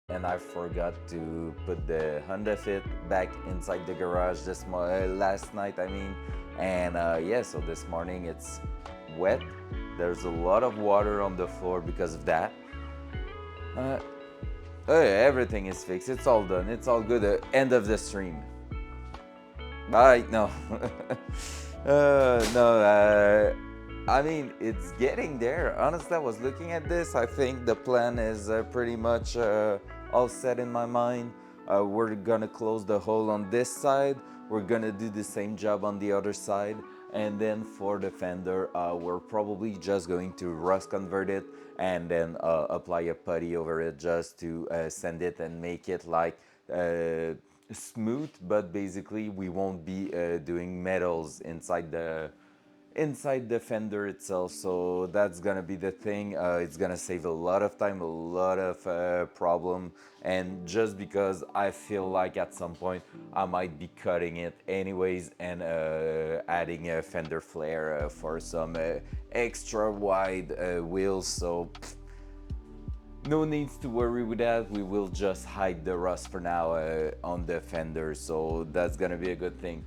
and I forgot to put the Honda Fit back inside the garage last night. I mean, and yeah, so this morning it's wet. There's a lot of water on the floor because of that. Uh, Everything is fixed. It's all done. It's all good. End of the stream. Bye. No. No. I mean, it's getting there. Honestly, I was looking at this. I think the plan is pretty much all set in my mind. We're gonna close the hole on this side. We're gonna do the same job on the other side. And then for the fender, we're probably just going to rust convert it and then apply a putty over it just to sand it and make it like smooth. But basically, we won't be doing metals inside the fender itself, so that's gonna be the thing. It's gonna save a lot of time, a lot of problem, and just because I feel like at some point I might be cutting it anyways and adding a fender flare for some extra wide wheels, so no needs to worry with that. We will just hide the rust for now on the fender, so that's gonna be a good thing.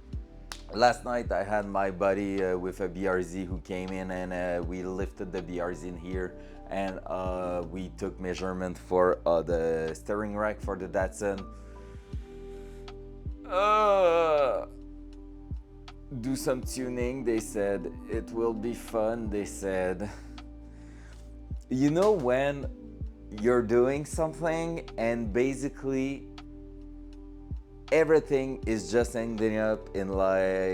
Last night I had my buddy with a BRZ who came in, and we lifted the BRZ in here, and we took measurement for the steering rack for the Datsun. Uh, do some tuning, they said. It will be fun, they said. You know when you're doing something and basically everything is just ending up in like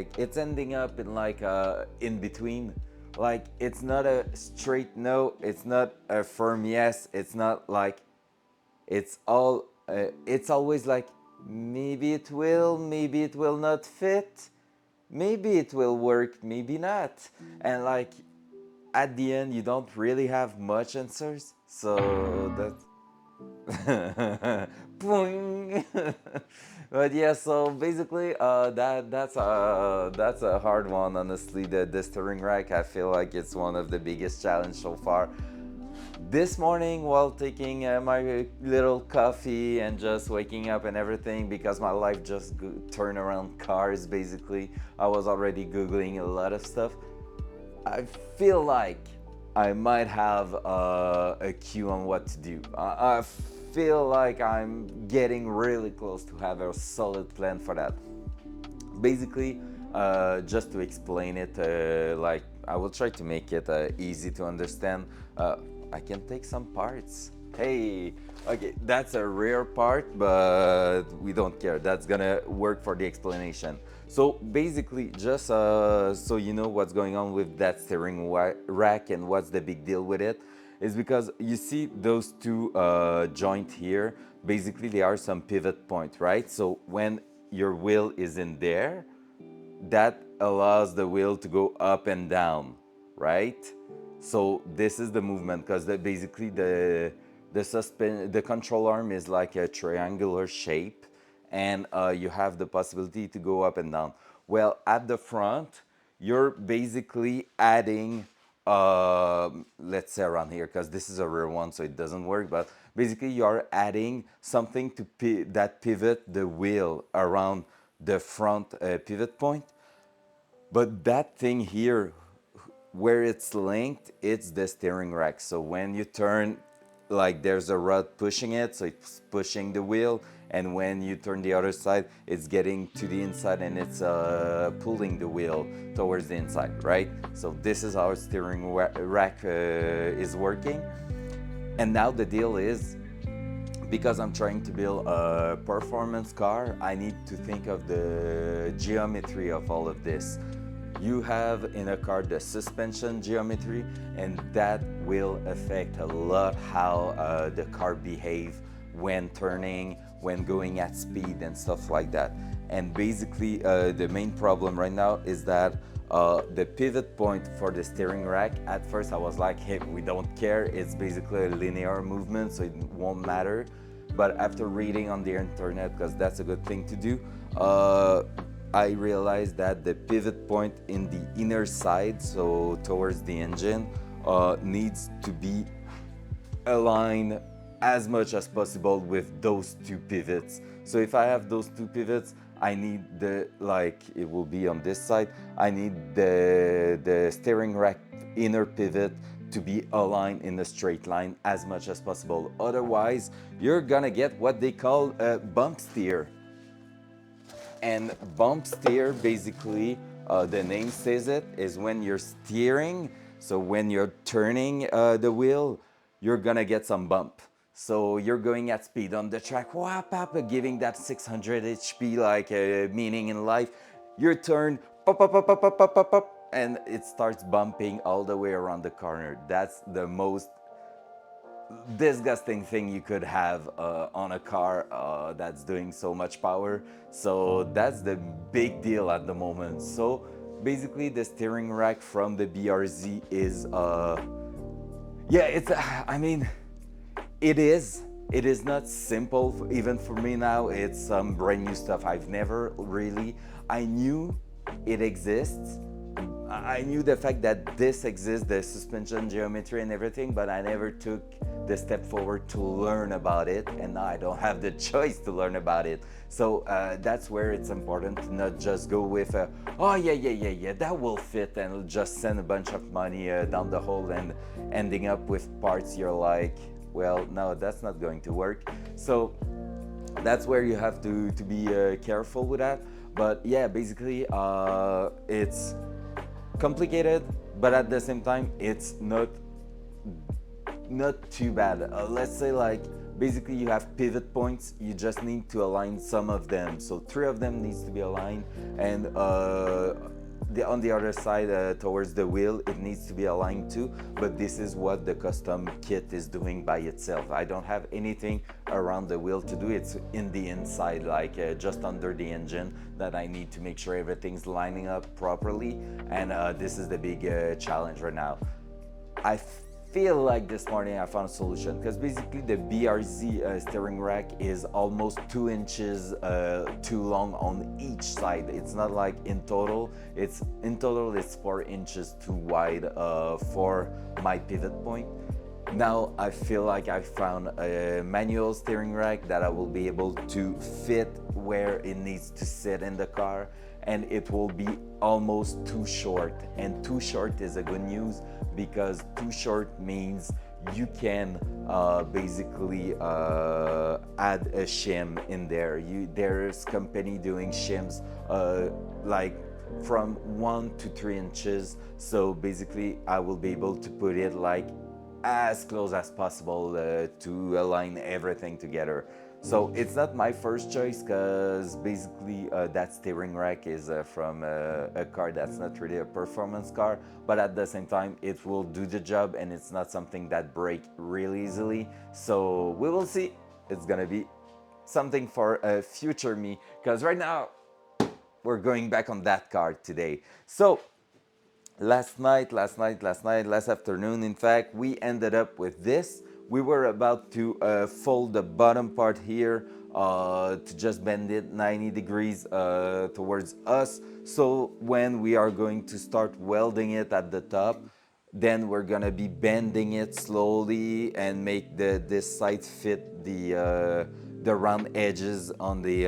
in between, like it's not a straight no, it's not a firm yes, it's not like it's always like maybe it will not fit, maybe it will work, maybe not, and like at the end you don't really have much answers, so that's Boing. But yeah, so basically, that's a hard one. Honestly, the steering rack, I feel like it's one of the biggest challenge so far. This morning, while taking my little coffee and just waking up and everything, because my life just turned around cars. Basically, I was already googling a lot of stuff. I feel like I might have a cue on what to do. I feel like I'm getting really close to have a solid plan for that. Basically, just to explain it, like I will try to make it easy to understand. I can take some parts. Hey, okay, that's a rare part, but we don't care. That's gonna work for the explanation. So basically, just so you know what's going on with that steering rack and what's the big deal with it, is because you see those two joint here. Basically, they are some pivot point, right? So when your wheel is in there, that allows the wheel to go up and down, right? So this is the movement because basically the control arm is like a triangular shape, and you have the possibility to go up and down. Well, at the front, you're basically adding, let's say around here, because this is a rear one, so it doesn't work. But basically, you're adding something to that pivot the wheel around the front pivot point. But that thing here, where it's linked, it's the steering rack. So when you turn, like there's a rod pushing it, so it's pushing the wheel. And when you turn the other side, it's getting to the inside and it's pulling the wheel towards the inside, right? So this is how steering rack is working. And now the deal is, because I'm trying to build a performance car, I need to think of the geometry of all of this. You have in a car the suspension geometry, and that will affect a lot how the car behave when turning, when going at speed and stuff like that. And basically the main problem right now is that the pivot point for the steering rack, at first I was like, hey, we don't care, it's basically a linear movement, so it won't matter. But after reading on the internet, because that's a good thing to do, I realized that the pivot point in the inner side, so towards the engine, needs to be aligned as much as possible with those two pivots. So if I have those two pivots, I need the, like it will be on this side, I need the steering rack inner pivot to be aligned in a straight line as much as possible. Otherwise, you're gonna get what they call a bump steer. And bump steer, basically, the name says it, is when you're steering. So when you're turning the wheel, you're gonna get some bump. So you're going at speed on the track, whap, whap, giving that 600 HP like meaning in life. You turn, pop, pop, pop, pop, pop, pop, pop, pop, and it starts bumping all the way around the corner. That's the most disgusting thing you could have on a car that's doing so much power. So that's the big deal at the moment. So basically, the steering rack from the BRZ is, yeah, it's, I mean, it is. It is not simple, even for me now. It's some brand new stuff. I've never really, I knew it exists. I knew the fact that this exists, the suspension geometry and everything, but I never took the step forward to learn about it, and now I don't have the choice to learn about it. So that's where it's important to not just go with, oh yeah, yeah, yeah, yeah, that will fit, and just send a bunch of money down the hole and ending up with parts you're like, well, no, that's not going to work. So that's where you have to be careful with that. But yeah, basically, it's complicated, but at the same time, it's not too bad. Let's say like basically you have pivot points. You just need to align some of them. So three of them needs to be aligned, and on the other side towards the wheel, it needs to be aligned too. But this is what the custom kit is doing by itself. I don't have anything around the wheel to do. It's in the inside, like just under the engine, that I need to make sure everything's lining up properly. And this is the big challenge right now. I feel like this morning I found a solution, because basically the BRZ steering rack is almost 2 inches too long on each side. It's not like in total. It's 4 inches too wide for my pivot point. Now I feel like I found a manual steering rack that I will be able to fit where it needs to sit in the car, and it will be almost too short. And too short is a good news, because too short means you can basically add a shim in there. There's company doing shims like from 1 to 3 inches. So basically I will be able to put it like as close as possible to align everything together. So it's not my first choice, because basically that steering rack is from a car that's not really a performance car, but at the same time it will do the job, and it's not something that break really easily. So we will see. It's gonna be something for a future me, because right now we're going back on that car today. So last afternoon, in fact, we ended up with this. We were about to fold the bottom part here to just bend it 90 degrees towards us. So when we are going to start welding it at the top, then we're gonna be bending it slowly and make this side fit the round edges on the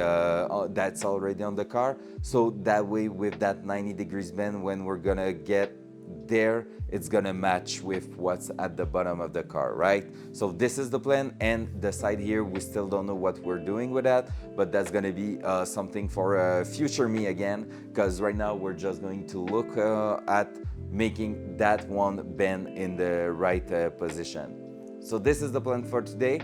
that's already on the car. So that way, with that 90 degrees bend, when we're gonna get there, it's gonna match with what's at the bottom of the car, right? So this is the plan, and the side here, we still don't know what we're doing with that, but that's gonna be something for future me again, because right now we're just going to look at making that one bend in the right position. So this is the plan for today.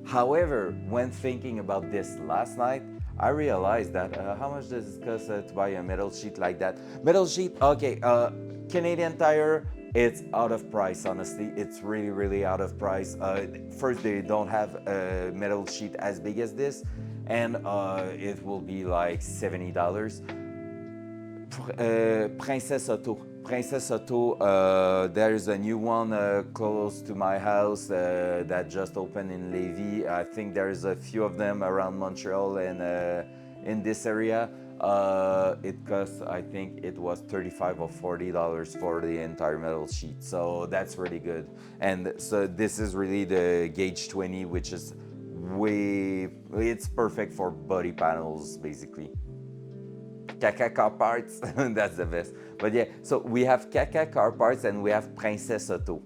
However, when thinking about this last night, I realized that how much does it cost to buy a metal sheet like that? Metal sheet, okay, Canadian Tire, it's out of price, honestly. It's really, really out of price. First, they don't have a metal sheet as big as this, and it will be like $70. Princess Auto, there's a new one close to my house that just opened in Lévis. I think there's a few of them around Montreal and in this area. It costs, I think it was 35 or $40 for the entire metal sheet. So that's really good. And so this is really the gauge 20, which is it's perfect for body panels basically. Caca car parts, that's the best. But yeah, so we have Caca car parts and we have Princess Auto.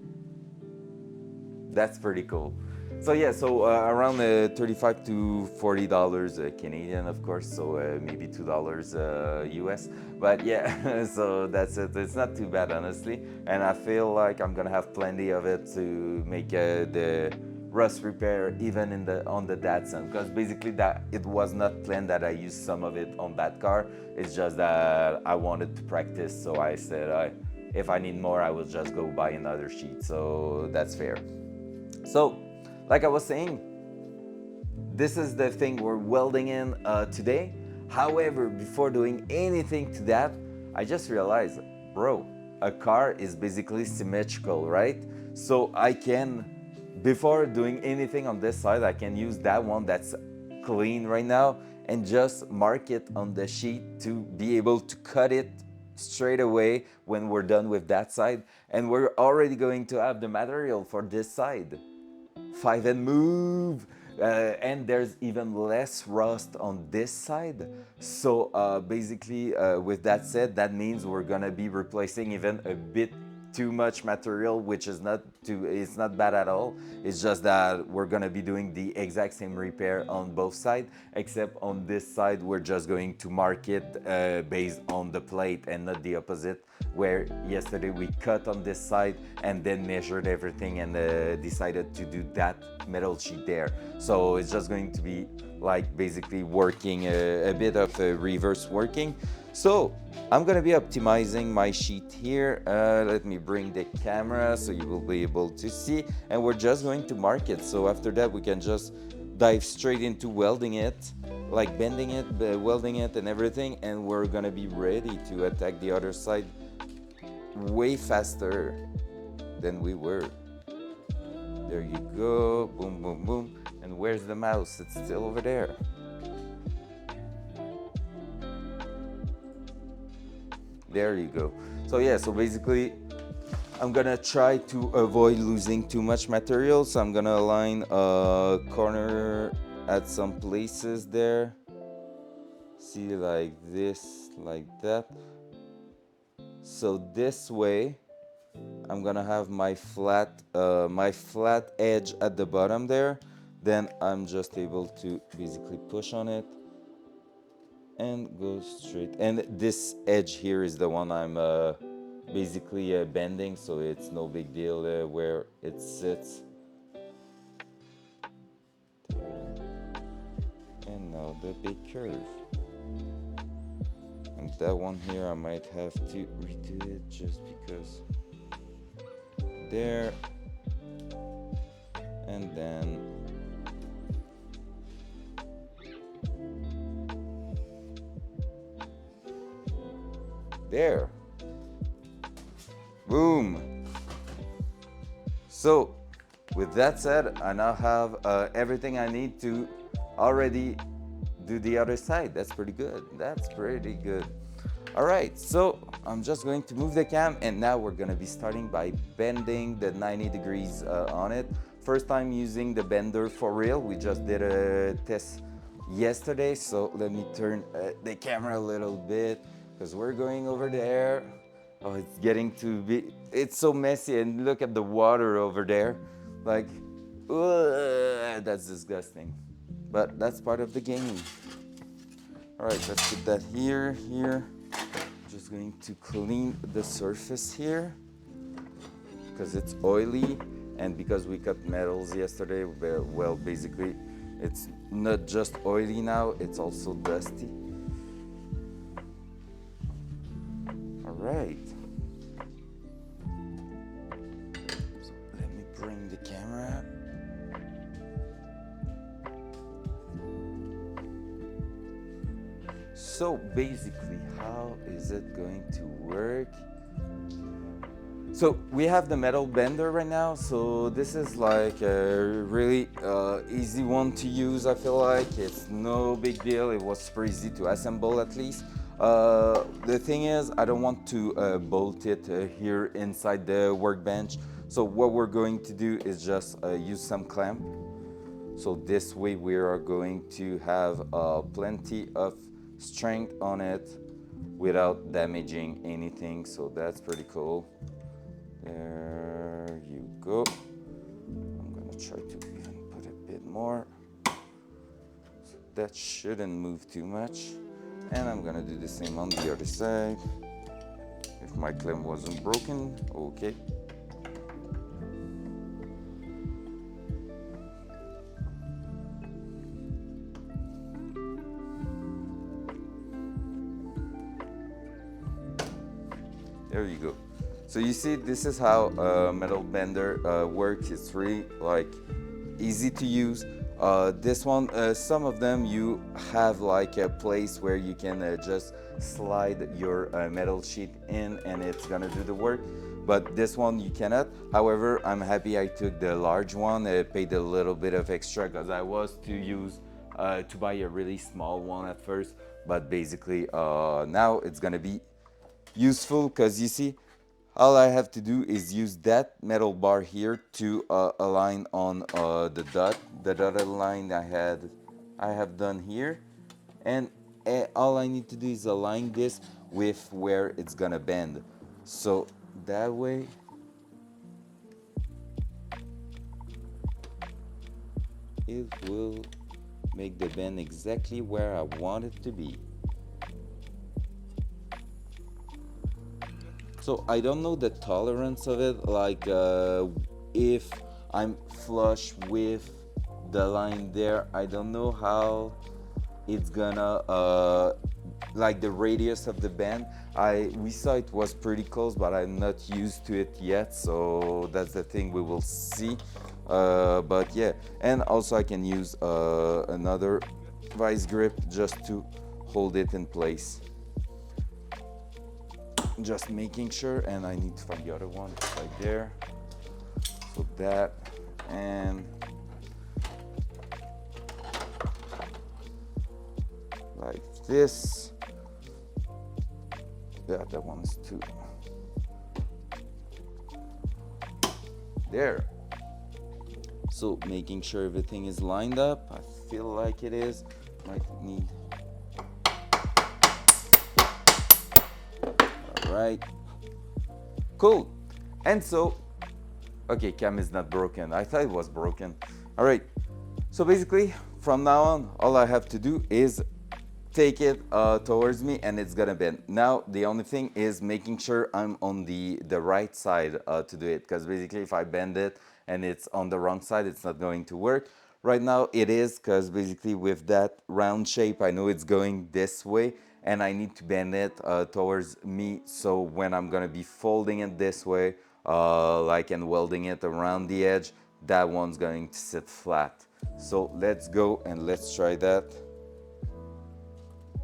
That's pretty cool. So yeah, so around 35 to $40 Canadian, of course. So maybe $2 US. But yeah, so that's it. It's not too bad, honestly. And I feel like I'm gonna have plenty of it to make the rust repair even in the on the Datsun, because basically that it was not planned that I use some of it on that car. It's just that I wanted to practice, so I said if I need more, I will just go buy another sheet. So that's fair. So, like I was saying, this is the thing we're welding in today. However, before doing anything to that, I just realized, bro, a car is basically symmetrical, right? So I can, before doing anything on this side, I can use that one that's clean right now and just mark it on the sheet to be able to cut it straight away when we're done with that side. And we're already going to have the material for this side. 5 and move. And there's even less rust on this side. So basically, with that said, that means we're gonna be replacing even a bit too much material, which is not too, it's not bad at all. It's just that we're gonna be doing the exact same repair on both sides, except on this side we're just going to mark it based on the plate and not the opposite, where yesterday we cut on this side and then measured everything and decided to do that metal sheet there. So it's just going to be like basically working a bit of reverse working. So I'm gonna be optimizing my sheet here. Let me bring the camera so you will be able to see, and we're just going to mark it. So after that we can just dive straight into welding it, like bending it, welding it and everything, and we're gonna be ready to attack the other side way faster than we were. There you go, boom, boom, boom. And where's the mouse? It's still over there. There you go. So yeah, so basically I'm gonna try to avoid losing too much material. So I'm gonna align a corner at some places there. See, like this, like that. So this way, I'm gonna have my flat edge at the bottom there. Then I'm just able to basically push on it and go straight. And this edge here is the one I'm basically bending, so it's no big deal where it sits. There. And now the big curve. And that one here I might have to redo it just because. There. And then there. Boom. So with that said, I now have everything I need to already do the other side. That's pretty good. That's pretty good. All right, so I'm just going to move the cam, and now we're gonna be starting by bending the 90 degrees on it. First time using the bender for real. We just did a test yesterday, so let me turn the camera a little bit because we're going over there. Oh, it's getting to be, it's so messy, and look at the water over there. Like, ugh, that's disgusting. But that's part of the game. All right, let's put that here. Just going to clean the surface here because it's oily, and because we cut metals yesterday, well, basically it's not just oily now, it's also dusty. All right. So let me bring the camera. So basically, how is it going to work? So we have the metal bender right now. So this is like a really easy one to use. I feel like it's no big deal. It was super easy to assemble at least. The thing is, I don't want to bolt it here inside the workbench. So what we're going to do is just use some clamp. So this way we are going to have plenty of strength on it without damaging anything. So that's pretty cool. There you go. I'm gonna try to even put a bit more. So that shouldn't move too much. And I'm gonna do the same on the other side. If my clamp wasn't broken, okay. There you go. So you see, this is how a metal bender works. It's really like easy to use. This one, some of them you have like a place where you can just slide your metal sheet in and it's gonna do the work. But this one you cannot. However, I'm happy I took the large one. I paid a little bit of extra because I was to buy a really small one at first. But basically, now it's gonna be useful because you see, all I have to do is use that metal bar here to align on the dotted line I have done here, and all I need to do is align this with where it's gonna bend. So that way it will make the bend exactly where I want it to be. So I don't know the tolerance of it, like if I'm flush with the line there, I don't know how it's gonna like the radius of the bend. We saw it was pretty close, but I'm not used to it yet, so that's the thing we will see. But yeah, and also I can use another vice grip just to hold it in place. Just making sure, and I need to find the other one. It's right there. So that, and like this. Yeah, that one is too. There. So making sure everything is lined up. I feel like it is. Might need. All right. Cool. And so, okay, cam is not broken. I thought it was broken. All right. So basically, from now on, all I have to do is take it towards me and it's gonna bend. Now, the only thing is making sure I'm on the right side to do it, because basically if I bend it and it's on the wrong side, it's not going to work. Right now it is, because basically with that round shape, I know it's going this way and I need to bend it towards me. So when I'm gonna be folding it this way, like and welding it around the edge, that one's going to sit flat. So let's go and let's try that.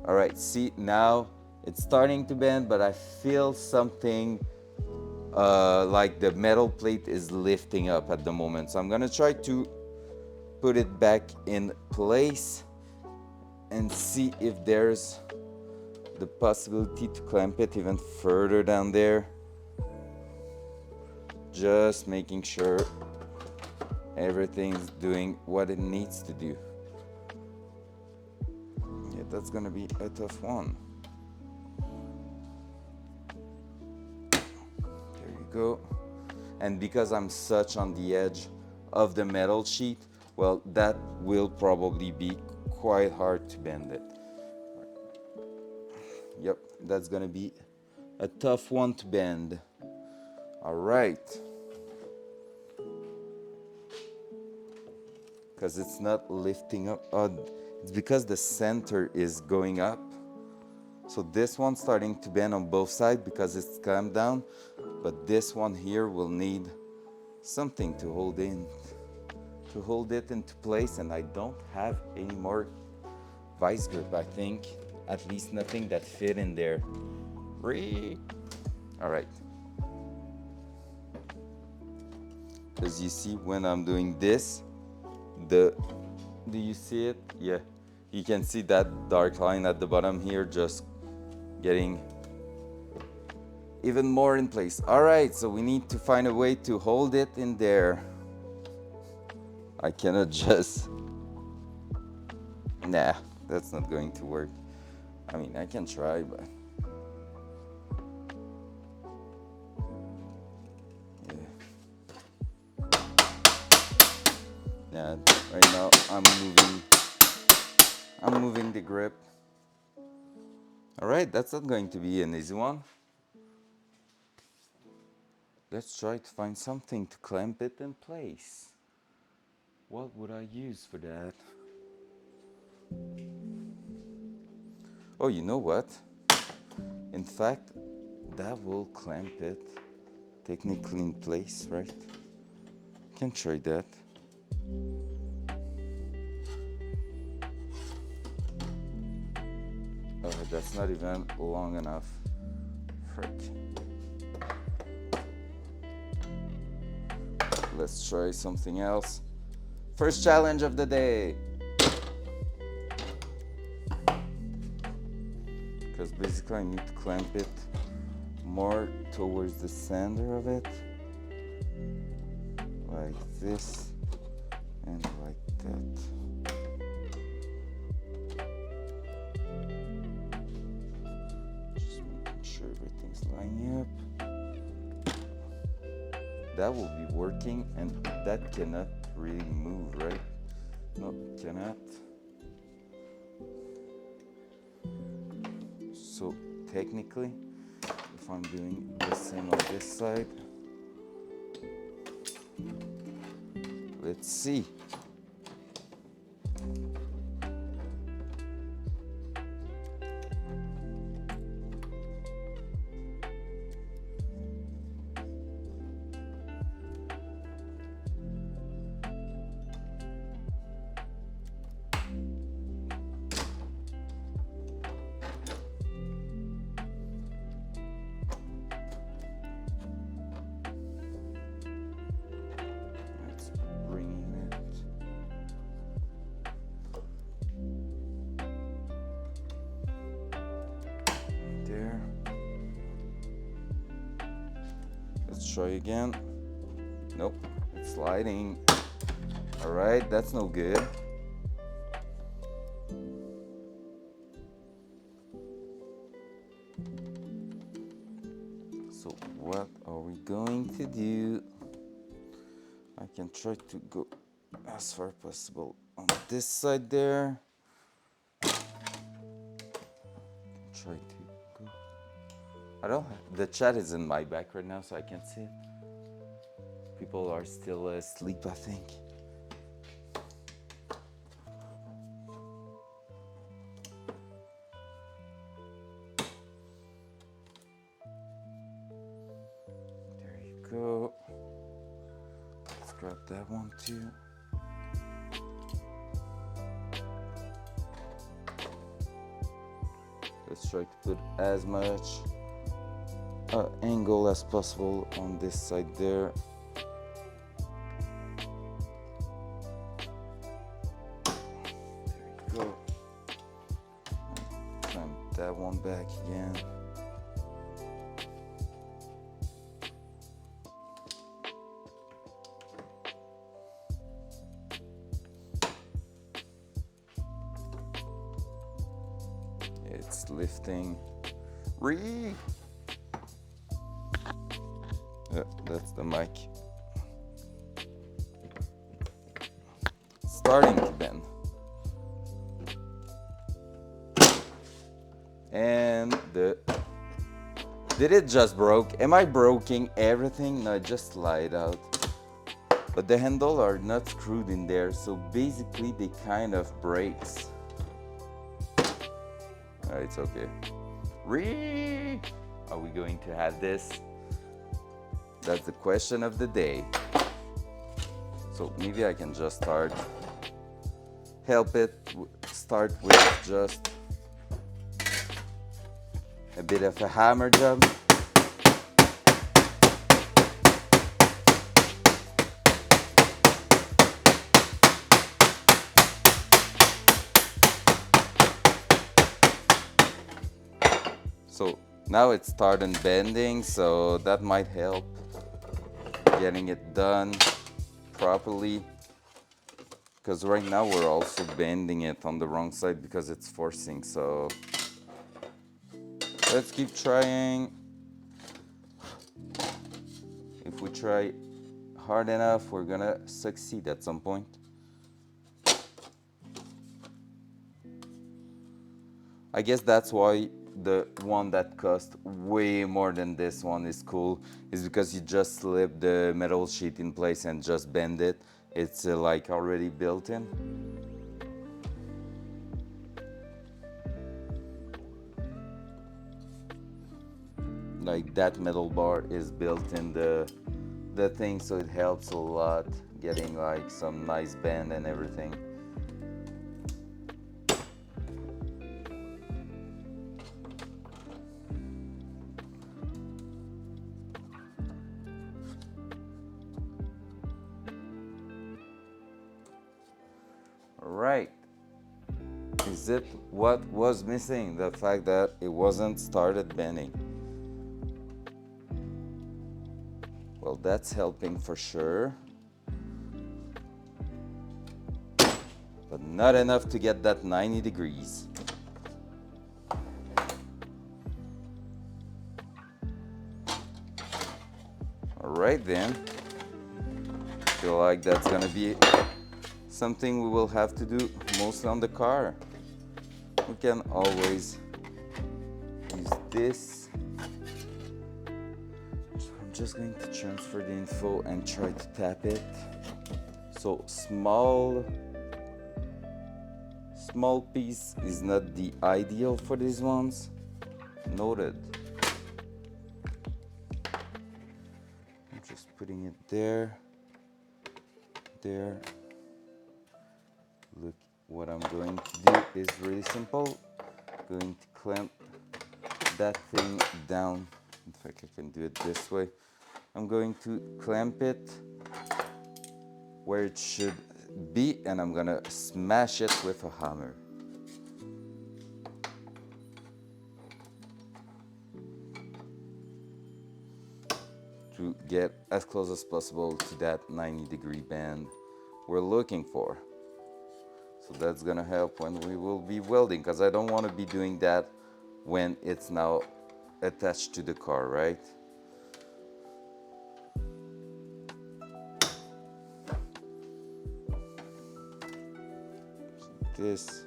All right, see, now it's starting to bend, but I feel something like the metal plate is lifting up at the moment. So I'm gonna try to put it back in place and see if there's the possibility to clamp it even further down there. Just making sure everything's doing what it needs to do. Yeah, that's gonna be a tough one. There you go. And because I'm such on the edge of the metal sheet, well, that will probably be quite hard to bend it. Yep, that's gonna be a tough one to bend. All right. Because it's not lifting up. It's because the center is going up. So this one's starting to bend on both sides because it's clamped down. But this one here will need something to hold it into place, and I don't have any more vice grip, I think. At least nothing that fit in there. All right. As you see, when I'm doing this, do you see it? Yeah, you can see that dark line at the bottom here just getting even more in place. All right, so we need to find a way to hold it in there. I cannot just, nah, that's not going to work. I mean, I can try, but yeah, right now I'm moving the grip. All right, that's not going to be an easy one. Let's try to find something to clamp it in place. What would I use for that? Oh, you know what? In fact, that will clamp it technically in place, right? Can try that. That's not even long enough. Frick. Let's try something else. First challenge of the day. Because basically I need to clamp it more towards the center of it. Like this and like that. Just making sure everything's lining up. That will be working, and that cannot really move, right? No, cannot. So technically, if I'm doing the same on this side, let's see. Try again. Nope, it's sliding. All right, that's no good. So what are we going to do? I can try to go as far as possible on this side there. Try to go. I don't have, the chat is in my back right now, so I can't see it. People are still asleep, I think. There you go. Let's grab that one too. Let's try to put as much angle as possible on this side there. There you go. Clamp that one back again. It's lifting. Yeah, that's the mic. Starting to bend. And did it just broke? Am I breaking everything? No, it just slide out. But the handle are not screwed in there, so basically they kind of breaks. It's okay. Are we going to have this? That's the question of the day. So maybe I can just start with just a bit of a hammer job. So now it's starting bending, so that might help getting it done properly. Because right now we're also bending it on the wrong side because it's forcing, so let's keep trying. If we try hard enough, we're gonna succeed at some point. I guess that's why the one that cost way more than this one is cool, is because you just slip the metal sheet in place and just bend it. It's like already built in. Like that metal bar is built in the thing, so it helps a lot getting like some nice bend and everything. Right. Is it what was missing? The fact that it wasn't started bending. Well, that's helping for sure. But not enough to get that 90 degrees. All right then. Feel like that's gonna be something we will have to do mostly on the car. We can always use this. So I'm just going to transfer the info and try to tap it. So small piece is not the ideal for these ones. Noted. I'm just putting it there. Look, what I'm going to do is really simple. Going to clamp that thing down. In fact, I can do it this way. I'm going to clamp it where it should be, and I'm gonna smash it with a hammer. To get as close as possible to that 90-degree bend we're looking for. So that's gonna help when we will be welding, because I don't want to be doing that when it's now attached to the car, right? This.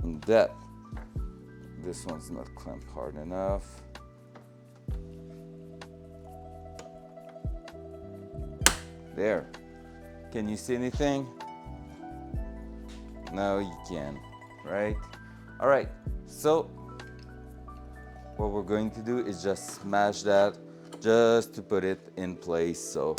And that. This one's not clamped hard enough. There. Can you see anything? No, you can, right? All right, so what we're going to do is just smash that just to put it in place. So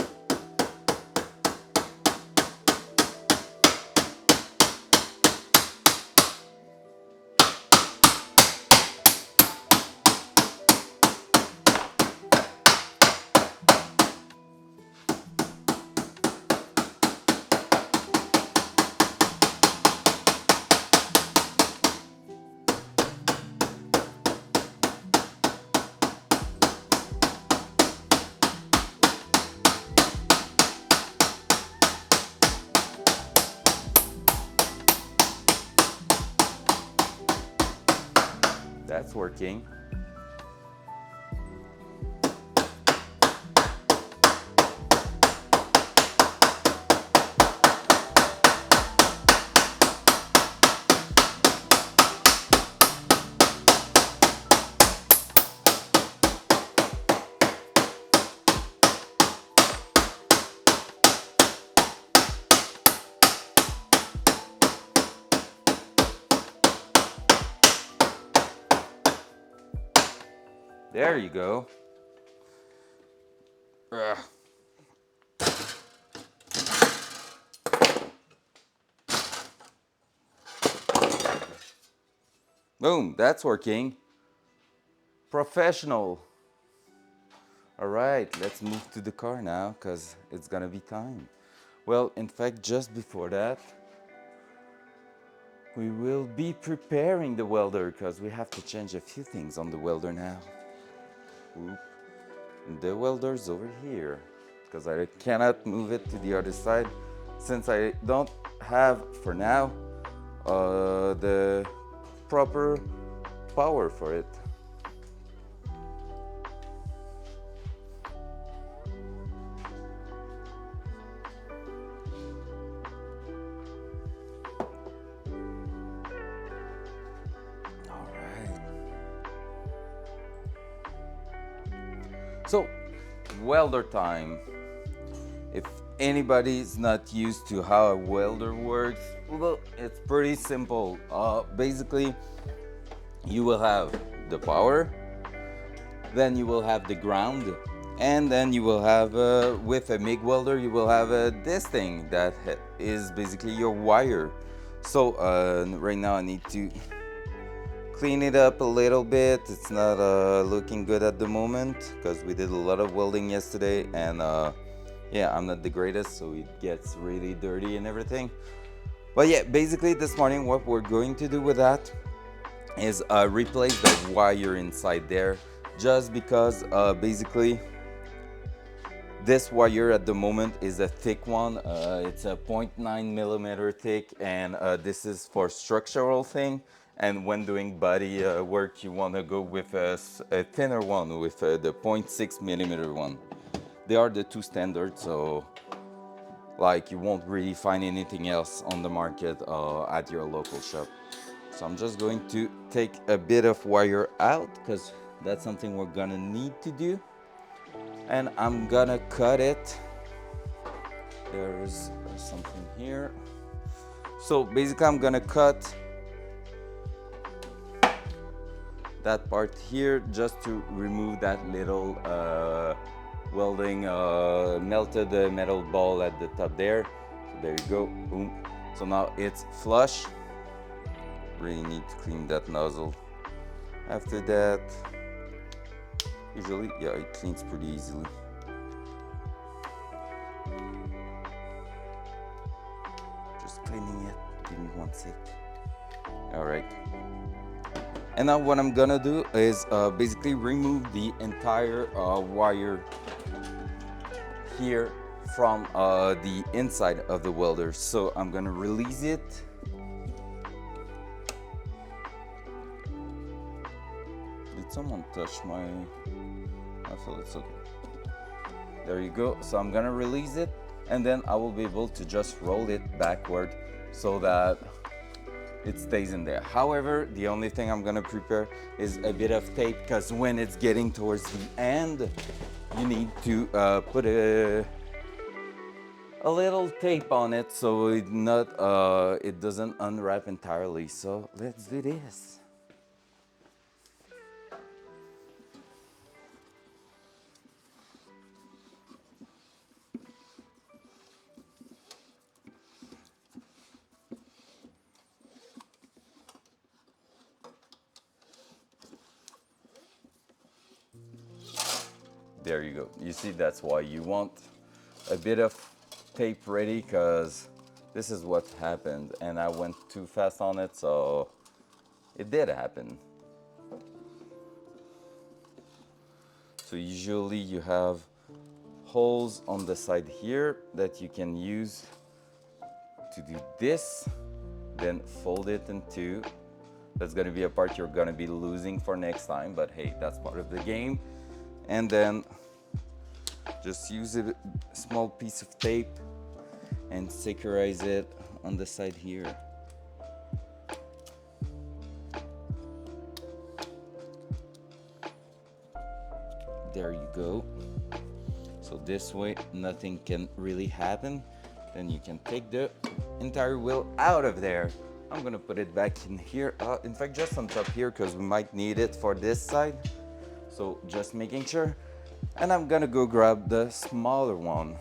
that's working. There you go. Ugh. Boom, that's working. Professional. All right, let's move to the car now because it's gonna be time. Well, in fact, just before that, we will be preparing the welder because we have to change a few things on the welder now. Oop. The welder's over here because I cannot move it to the other side since I don't have, for now, the proper power for it. All right. So, welder time. If anybody's not used to how a welder works, well, it's pretty simple. Basically, you will have the power, then you will have the ground, and then you will have, with a MIG welder, you will have this thing that is basically your wire. So right now I need to clean it up a little bit. It's not looking good at the moment because we did a lot of welding yesterday, and yeah, I'm not the greatest, so it gets really dirty and everything. But yeah, basically this morning what we're going to do with that is replace the wire inside there, just because basically this wire at the moment is a thick one. It's a 0.9 millimeter thick, and this is for structural thing. And when doing body work, you want to go with a thinner one, with the 0.6 millimeter one. They are the two standards, so like you won't really find anything else on the market at your local shop. So I'm just going to take a bit of wire out because that's something we're gonna need to do. And I'm gonna cut it. There's something here. So basically I'm gonna cut that part here just to remove that little welding melted metal ball at the top there. So there you go, boom. So now it's flush. Really need to clean that nozzle. After that, usually, yeah, it cleans pretty easily. Just cleaning it, give me 1 sec. All right. And now what I'm gonna do is basically remove the entire wire here from the inside of the welder. So I'm gonna release it. Did someone touch my... I feel it's okay. There you go. So I'm gonna release it, and then I will be able to just roll it backward so that it stays in there. However, the only thing I'm gonna prepare is a bit of tape, because when it's getting towards the end, you need to put a little tape on it so it doesn't unwrap entirely. So let's do this. There you go. You see, that's why you want a bit of tape ready, because this is what happened, and I went too fast on it, so it did happen. So usually you have holes on the side here that you can use to do this, then fold it in two. That's gonna be a part you're gonna be losing for next time, but hey, that's part of the game. And then just use a small piece of tape and securize it on the side here. There you go. So this way nothing can really happen. Then you can take the entire wheel out of there. I'm gonna put it back in here. In fact, just on top here, because we might need it for this side. So just making sure. And I'm gonna go grab the smaller one.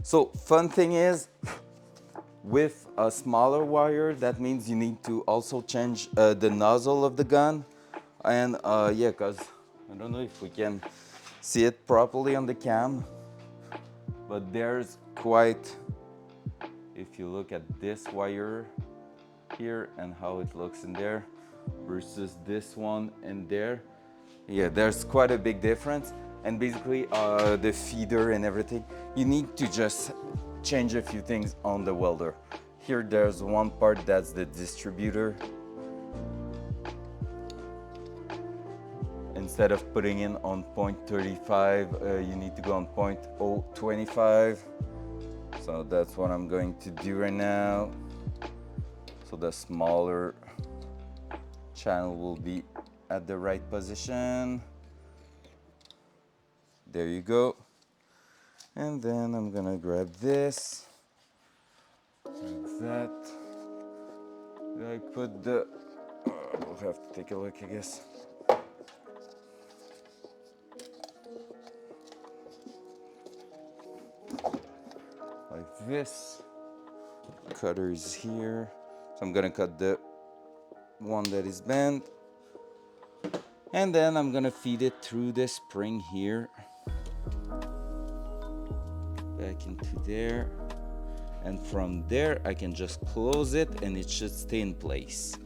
So fun thing is, With a smaller wire, that means you need to also change the nozzle of the gun. And yeah, because I don't know if we can see it properly on the cam, but there's quite, if you look at this wire here and how it looks in there versus this one in there, yeah, there's quite a big difference. And basically the feeder and everything, you need to just change a few things on the welder. Here there's one part that's the distributor. Instead of putting in on 0.35, you need to go on 0.025. So that's what I'm going to do right now. So the smaller channel will be at the right position. There you go. And then I'm gonna grab this, like that. I put the, we'll have to take a look, I guess. Like this. Cutter is here. So I'm gonna cut the one that is bent. And then I'm gonna feed it through the spring here. Back into there. And from there I can just close it and it should stay in place.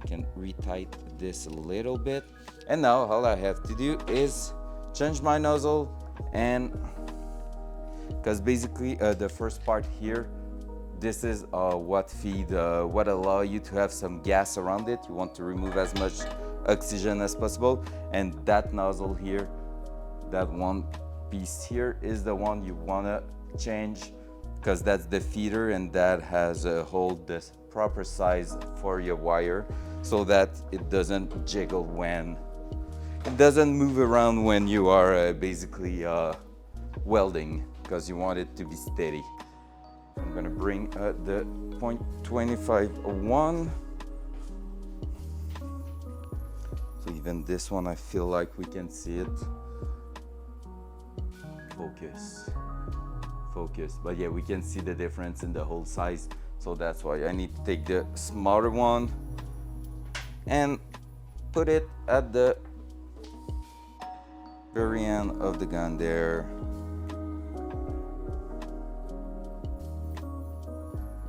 I can retighten this a little bit. And now all I have to do is change my nozzle, and because basically the first part here, this is what allow you to have some gas around it. You want to remove as much oxygen as possible, and that nozzle here, that one piece here, is the one you want to change, because that's the feeder and that has a hold this proper size for your wire so that it doesn't jiggle when it doesn't move around when you are basically welding, because you want it to be steady. I'm gonna bring the 0.2501. So even this one, I feel like we can see it. Focus. But yeah, we can see the difference in the hole size. So that's why I need to take the smaller one and put it at the very end of the gun there.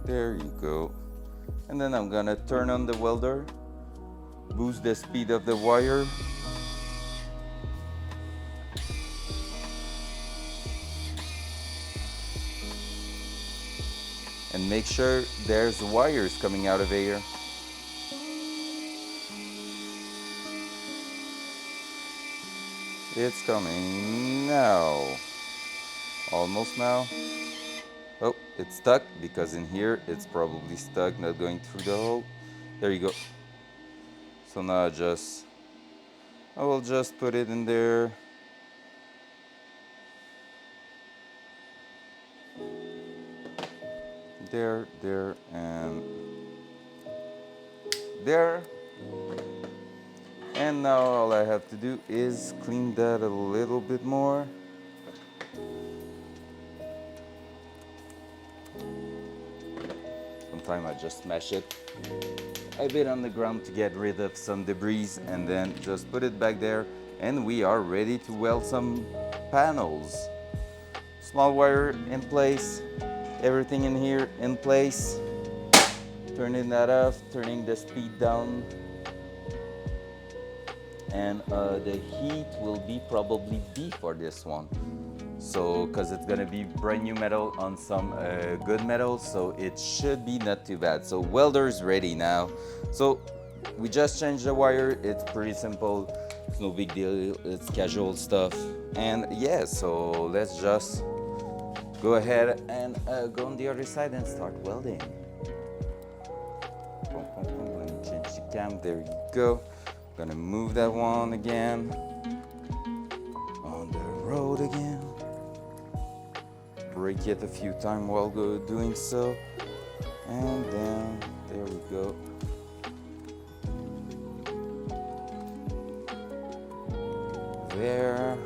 There you go. And then I'm gonna turn on the welder, boost the speed of the wire. And make sure there's wires coming out of here. It's coming now. Almost now. Oh, it's stuck, because in here it's probably stuck, not going through the hole. There you go. So now I will just put it in there. There, and there. And now all I have to do is clean that a little bit more. Sometimes I just smash it a bit on the ground to get rid of some debris, and then just put it back there, and we are ready to weld some panels. Small wire in place, everything in here in place. Turning that off, turning the speed down. And the heat will be probably B for this one. So, because it's gonna be brand new metal on some good metal, so it should be not too bad. So welder's ready now. So we just changed the wire. It's pretty simple. It's no big deal. It's casual stuff. And yeah, so let's just go ahead and go on the other side and start welding. Let me change the cam. There you go. Gonna move that one again on the road again. Break it a few times while doing so, and then there we go. There.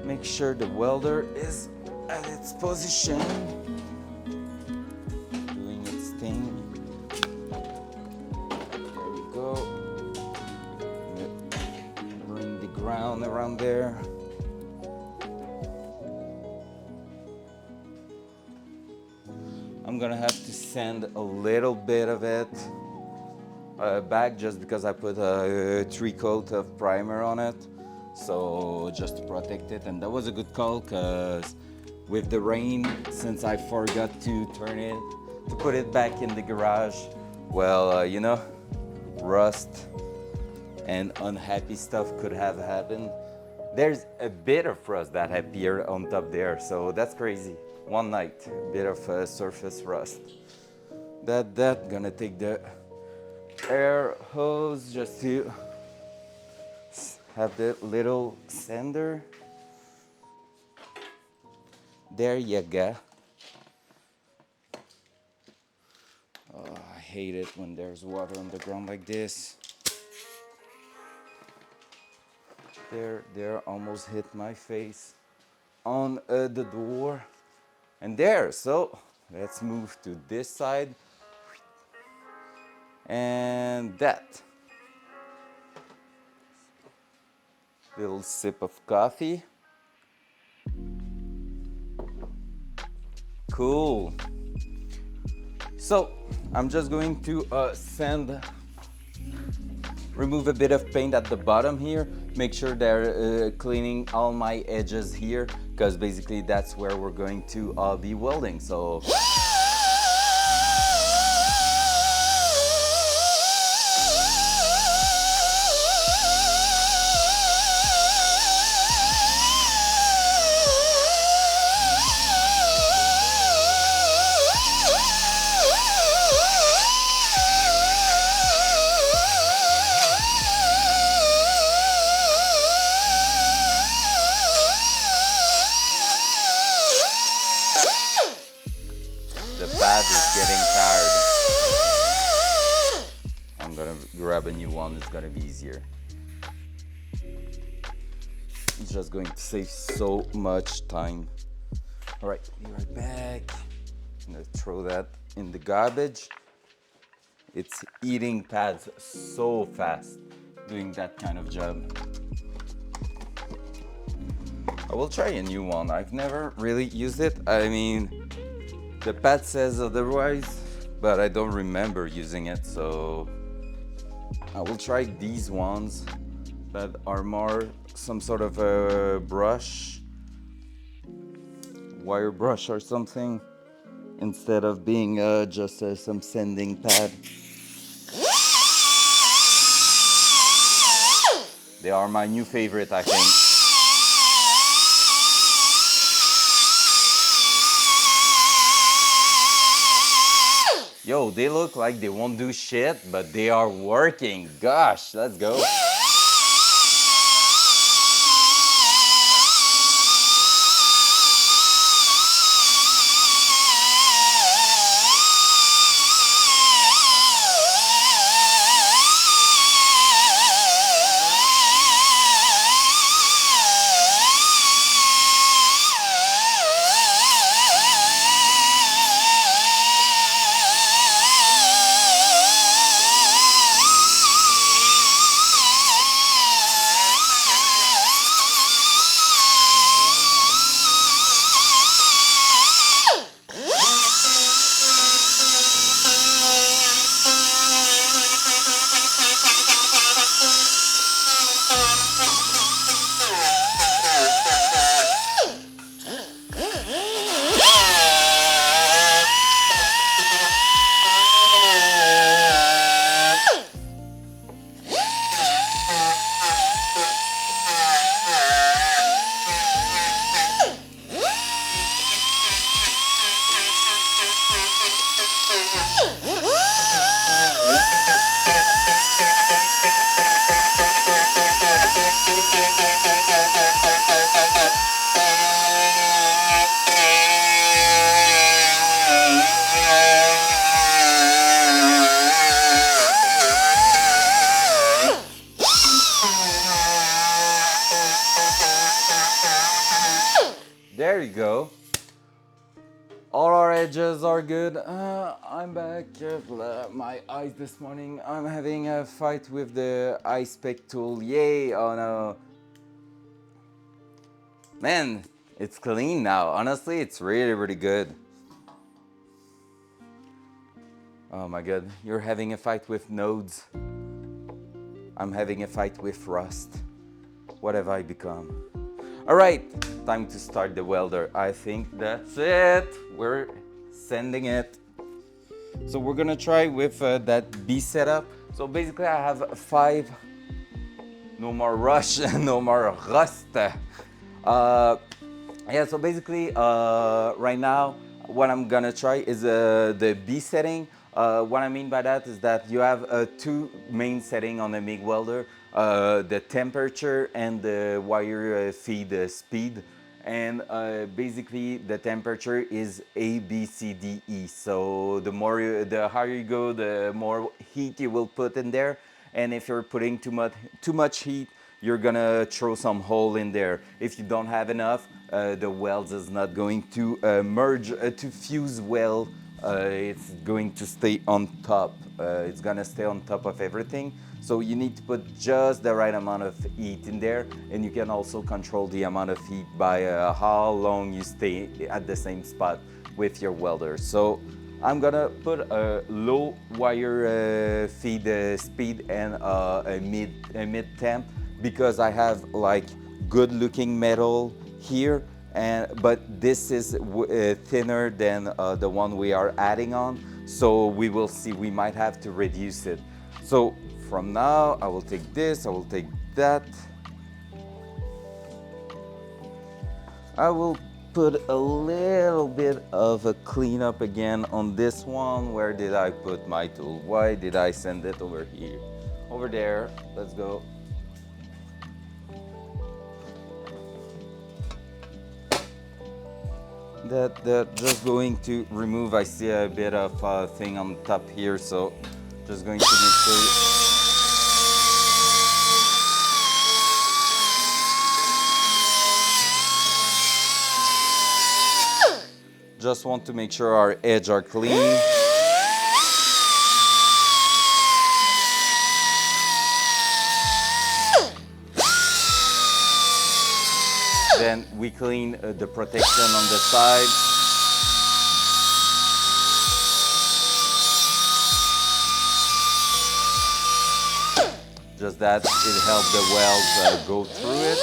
Make sure the welder is at its position. around there. I'm gonna have to sand a little bit of it back just because I put a 3-coat of primer on it, so just to protect it. And that was a good call, because with the rain, since I forgot to put it back in the garage, well, you know, rust and unhappy stuff could have happened. There's a bit of rust that appeared on top there, so that's crazy. One night, a bit of surface rust. That gonna take the air hose just to have the little sander. There you go. Oh, I hate it when there's water on the ground like this. There, almost hit my face on the door. And there, so let's move to this side. And that. Little sip of coffee. Cool. So I'm just going to remove a bit of paint at the bottom here. Make sure they're cleaning all my edges here, because basically that's where we're going to be welding. So is getting tired. I'm gonna grab a new one, it's gonna be easier. It's just going to save so much time. All right, be right back. I'm gonna throw that in the garbage. It's eating pads so fast doing that kind of job. I will try a new one. I've never really used it. I mean, the pad says otherwise, but I don't remember using it, so I will try these ones that are more some sort of a brush, wire brush or something, instead of being just some sanding pad. They are my new favorite, I think. Yo, they look like they won't do shit, but they are working. Gosh, let's go. There you go. All our edges are good. I'm back. My eyes this morning. I'm having a fight with the eye spec tool. Yay! Oh no. Man, it's clean now. Honestly, it's really, really good. Oh my god, you're having a fight with nodes. I'm having a fight with rust. What have I become? Alright, time to start the welder. I think that's it. We're sending it. So we're gonna try with that B setup. So basically I have 5, no more rush, no more rust. Yeah, so basically right now what I'm gonna try is the B setting. What I mean by that is that you have 2 main settings on the MIG welder, the temperature and the wire feed speed. And basically the temperature is A, B, C, D, E. So the higher you go, the more heat you will put in there. And if you're putting too much heat, you're gonna throw some hole in there. If you don't have enough, the weld is not going to merge to fuse well. It's going to stay on top. It's gonna stay on top of everything. So you need to put just the right amount of heat in there, and you can also control the amount of heat by how long you stay at the same spot with your welder. So I'm gonna put a low wire feed speed and a mid temp, because I have like good looking metal here, but this is thinner than the one we are adding on. So we will see, we might have to reduce it. So from now I will take this, I will take that. I will put a little bit of a cleanup again on this one. Where did I put my tool? Why did I send it over here? Over there, let's go. That just going to remove, I see a bit of thing on top here, so just going to make sure. Just want to make sure our edges are clean. Then we clean the protection on the side. Just that it helps the welds go through it.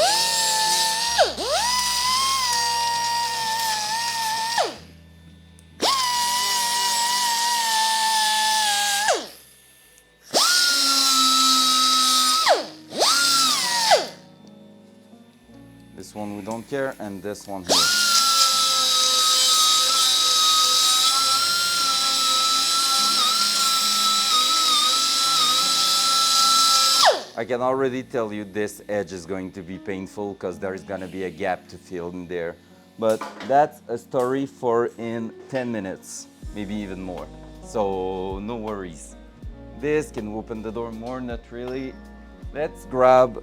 This one we don't care, and this one here. I can already tell you this edge is going to be painful because there is going to be a gap to fill in there. But that's a story for in 10 minutes, maybe even more. So no worries. This can open the door more, not really. Let's grab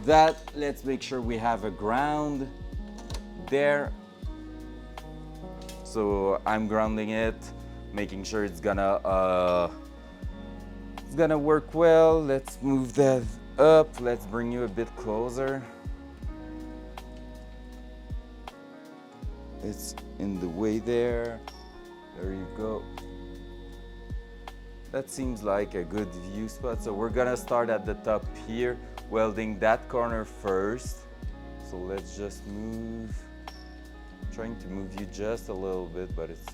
that. Let's make sure we have a ground there. So I'm grounding it, making sure it's gonna work well. Let's move that up. Let's bring you a bit closer. It's in the way there. There you go. That seems like a good view spot. So we're gonna start at the top here, welding that corner first. So let's just move. I'm trying to move you just a little bit, but it's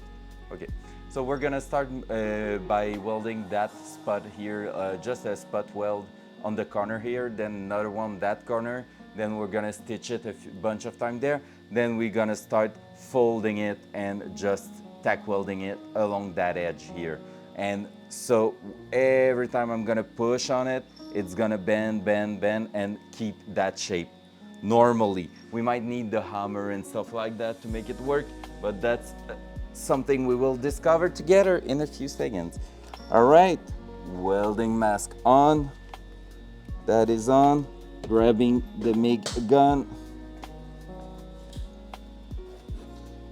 okay. So we're gonna start by welding that spot here, just a spot weld on the corner here, then another one that corner. Then we're gonna stitch it a bunch of time there. Then we're gonna start folding it and just tack welding it along that edge here. And so every time I'm gonna push on it, it's gonna bend, bend, bend, and keep that shape. Normally, we might need the hammer and stuff like that to make it work, but that's something we will discover together in a few seconds. All right, welding mask on. That is on. Grabbing the MIG gun.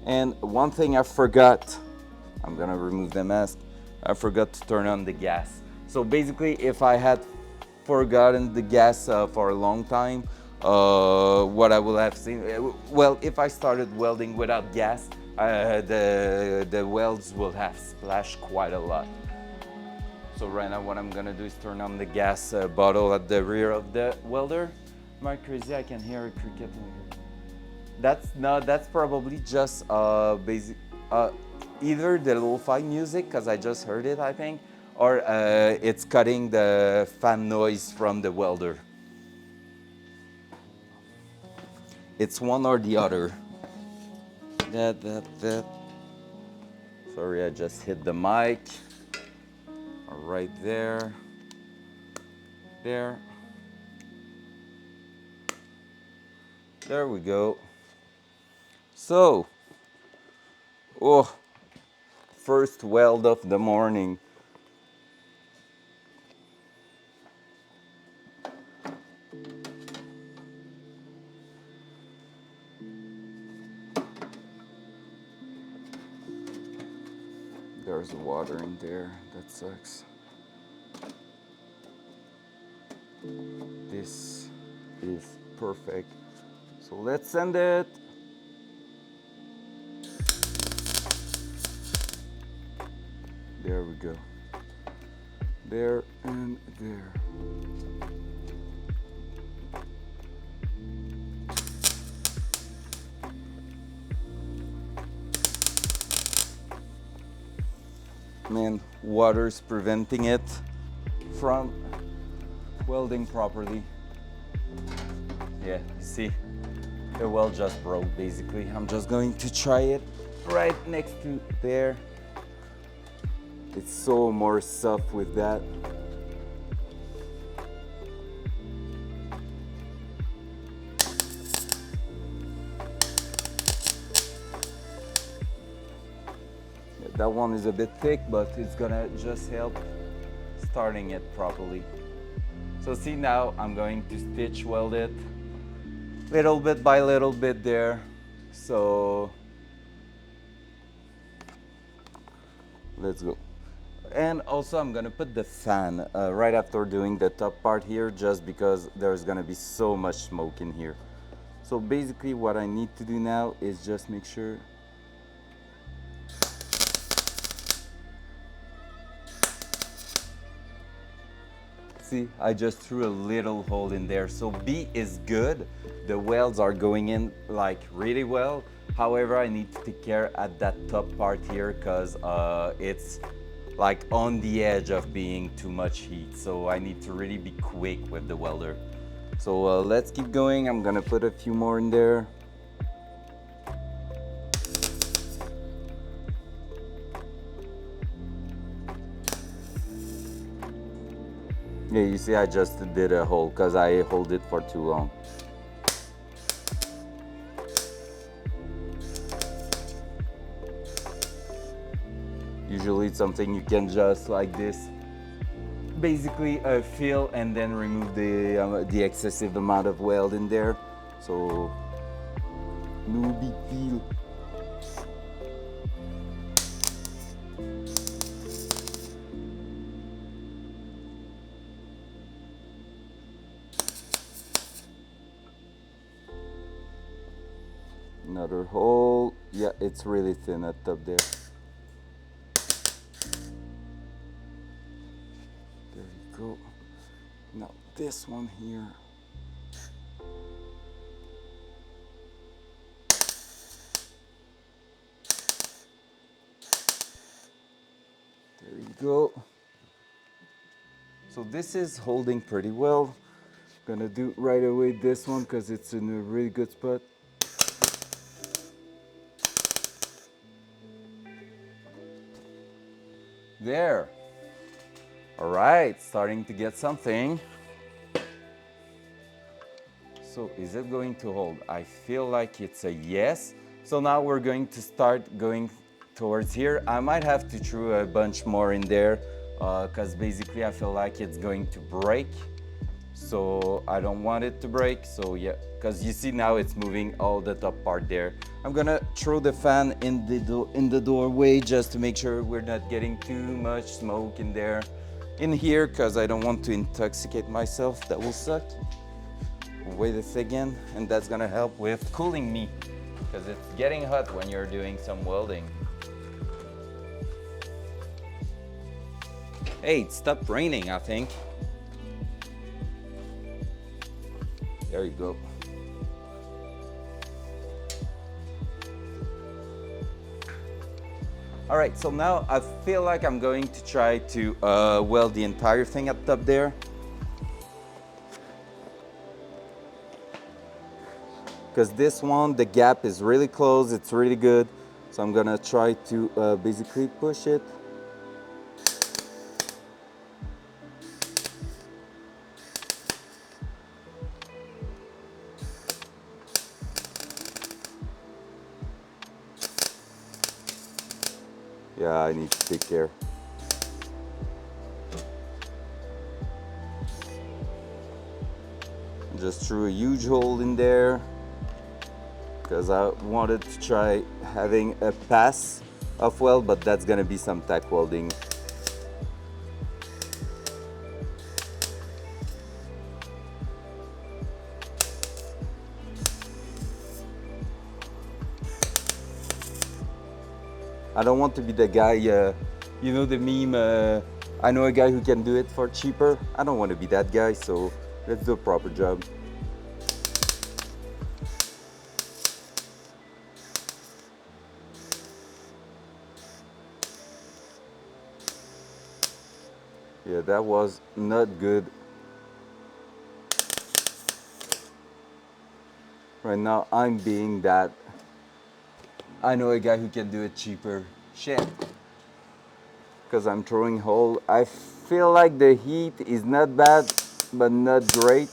And one thing I forgot, I'm gonna remove the mask. I forgot to turn on the gas. So basically, if I had forgotten the gas for a long time, what I will have seen. Well, if I started welding without gas, the welds will have splashed quite a lot. So right now what I'm gonna do is turn on the gas bottle at the rear of the welder. Am I crazy? I can hear a cricket in here. That's probably just basic, either the lo-fi music, because I just heard it, I think, or it's cutting the fan noise from the welder. It's one or the other. That. Sorry, I just hit the mic. Right there. There. There we go. So, oh, first weld of the morning. There's water in there, that sucks. This is perfect. So let's send it. There we go. There and there. Man, water's preventing it from welding properly. Yeah, you see, the weld just broke basically. I'm just going to try it right next to there. It's so more soft with that. That one is a bit thick, but it's gonna just help starting it properly. So see, now I'm going to stitch weld it little bit by little bit there. So let's go. And also I'm gonna put the fan right after doing the top part here, just because there's gonna be so much smoke in here. So basically what I need to do now is just make sure. See, I just threw a little hole in there. So B is good. The welds are going in like really well. However, I need to take care at that top part here, because it's like on the edge of being too much heat. So I need to really be quick with the welder. So let's keep going. I'm gonna put a few more in there. Yeah, you see, I just did a hole because I hold it for too long. Usually it's something you can just like this, basically fill and then remove the excessive amount of weld in there. So no big deal. Another hole. Yeah, it's really thin at top there. There you go. Now this one here. There you go. So this is holding pretty well. Gonna do right away this one because it's in a really good spot. There. All right, starting to get something. So is it going to hold? I feel like it's a yes. So now we're going to start going towards here. I might have to throw a bunch more in there because basically I feel like it's going to break. So I don't want it to break. So yeah, because you see now it's moving all the top part there. I'm gonna throw the fan in the doorway just to make sure we're not getting too much smoke in there, in here, because I don't want to intoxicate myself. That will suck. Wait a second, and that's gonna help with cooling me because it's getting hot when you're doing some welding. Hey, it stopped raining, I think. There you go. All right, so now I feel like I'm going to try to weld the entire thing up top there. Because this one, the gap is really close, it's really good. So I'm gonna try to basically push it. Yeah, I need to take care. Just threw a huge hole in there because I wanted to try having a pass of weld, but that's gonna be some tack welding. I don't want to be the guy, you know the meme, I know a guy who can do it for cheaper. I don't want to be that guy, so let's do a proper job. Yeah, that was not good. Right now I'm being that, I know a guy who can do it cheaper. Shit. Because I'm throwing hole. I feel like the heat is not bad, but not great.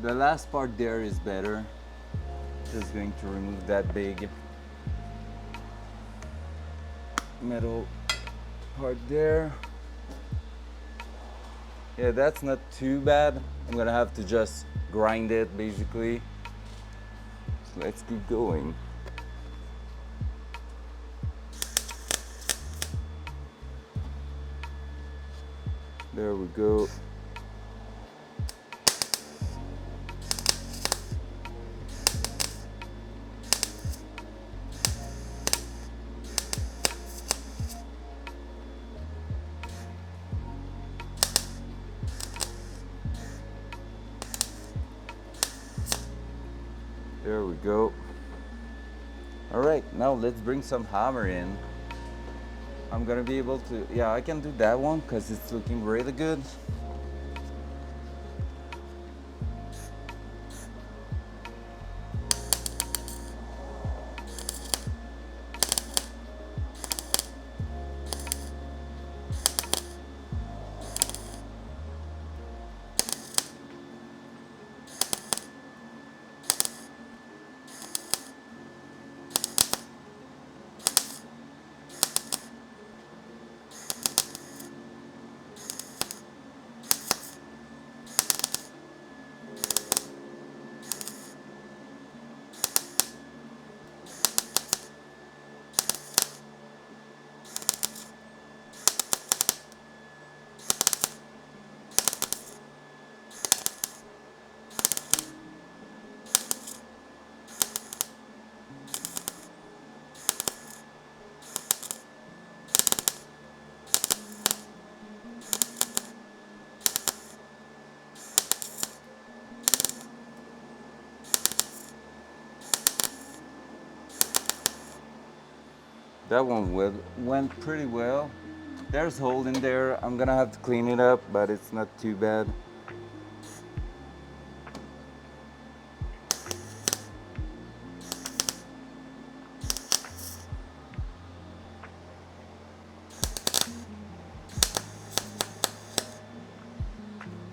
The last part there is better. Just going to remove that big metal part there. Yeah, that's not too bad. I'm gonna have to just grind it basically. So let's keep going. There we go. There we go. All right, now let's bring some hammer in. I'm gonna be able to, yeah, I can do that one because it's looking really good. That one went pretty well. There's a hole in there. I'm gonna have to clean it up, but it's not too bad.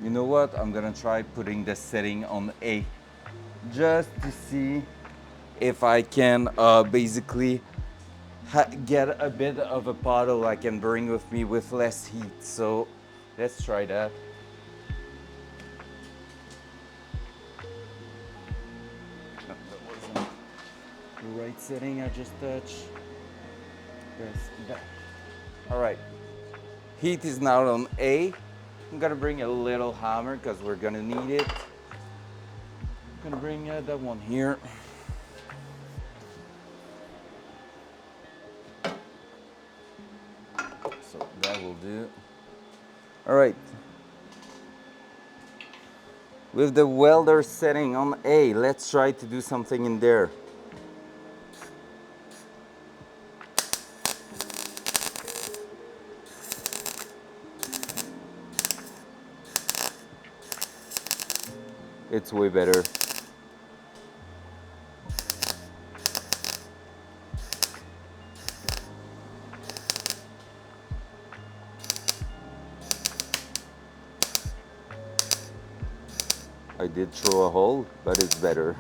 You know what? I'm gonna try putting the setting on A just to see if I can basically get a bit of a puddle I can bring with me with less heat. So let's try that. No, that wasn't the right setting. I just touched. Press back. All right. Heat is now on A. I'm gonna bring a little hammer because we're gonna need it. I'm gonna bring that one here. So that will do. All right. With the welder setting on A, let's try to do something in there. It's way better. I did throw a hole, but it's better.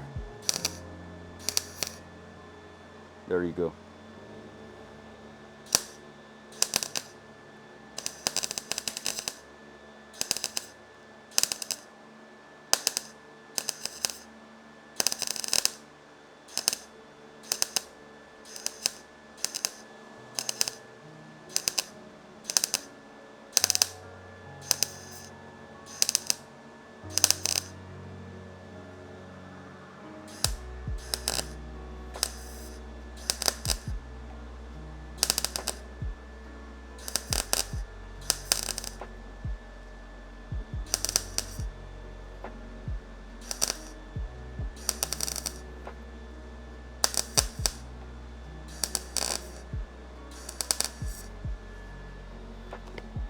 There you go.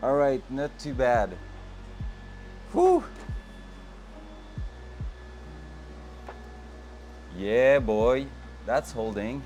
All right, not too bad. Whew. Yeah, boy, that's holding.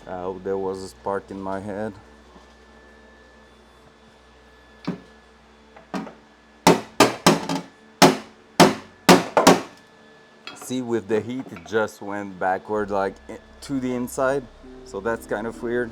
I hope there was a spark in my head. See, with the heat, it just went backward, like to the inside. So that's kind of weird.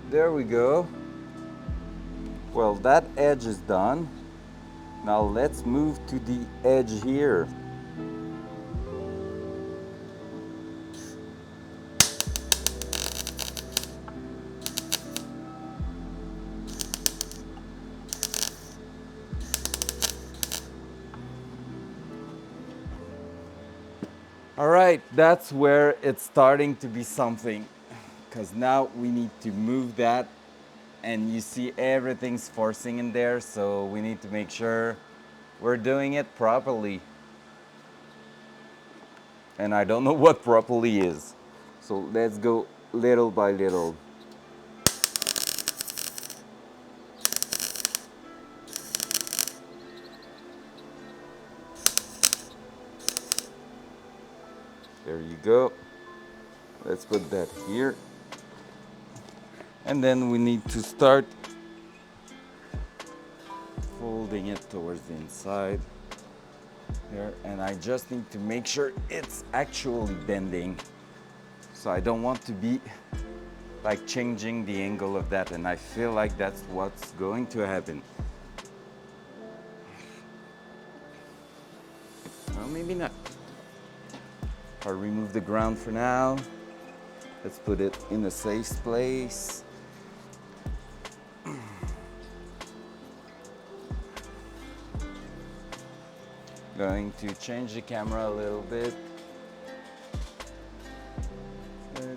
There we go. Well, that edge is done. Now let's move to the edge here. All right, that's where it's starting to be something, because now we need to move that, and you see everything's forcing in there, so we need to make sure we're doing it properly. And I don't know what properly is. So let's go little by little. There you go. Let's put that here. And then we need to start folding it towards the inside there. And I just need to make sure it's actually bending. So I don't want to be like changing the angle of that, and I feel like that's what's going to happen. Well, maybe not. I'll remove the ground for now. Let's put it in a safe place. Going to change the camera a little bit.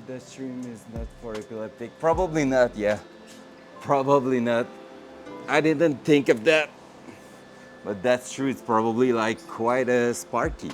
That stream is not for epileptic. Probably not, yeah. Probably not. I didn't think of that. But that's true, it's probably like quite a sparky.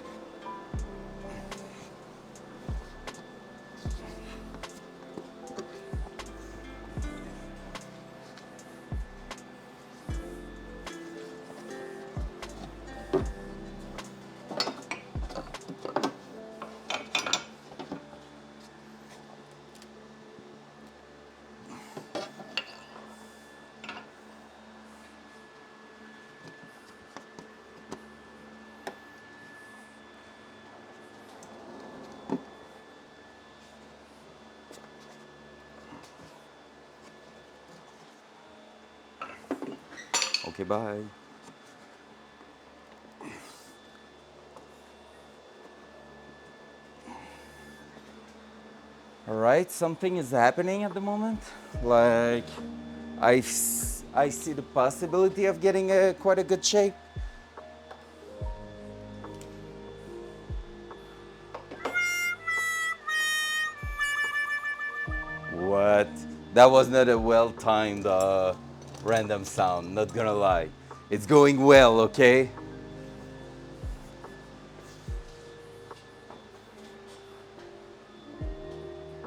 Okay, bye. All right, something is happening at the moment. Like, I see the possibility of getting quite a good shape. What? That was not a well-timed random sound, not gonna lie. It's going well, okay?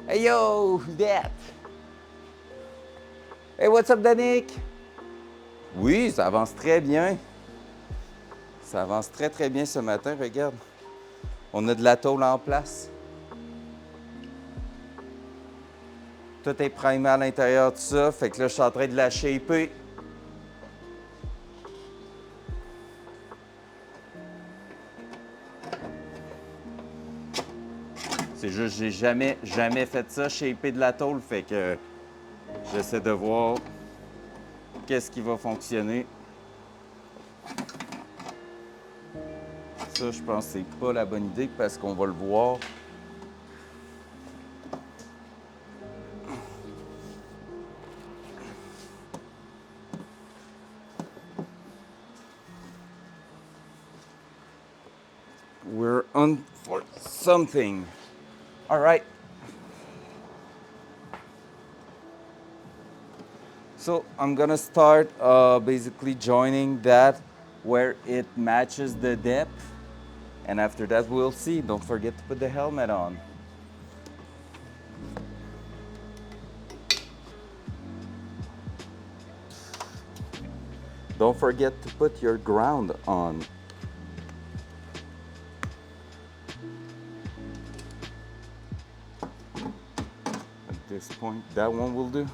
Hey yo, who's that? Hey, what's up, Danick? Oui, ça avance très bien. Ça avance très très bien ce matin, regarde. On a de la tôle en place. Tout est primé à l'intérieur de ça, fait que là, je suis en train de la shaper. C'est juste, j'ai jamais fait ça, shaper de la tôle, fait que j'essaie de voir qu'est-ce qui va fonctionner. Ça, je pense que c'est pas la bonne idée parce qu'on va le voir. We're on for something. All right. So I'm gonna start basically joining that where it matches the depth. And after that, we'll see. Don't forget to put the helmet on. Don't forget to put your ground on. At this point, that one will do.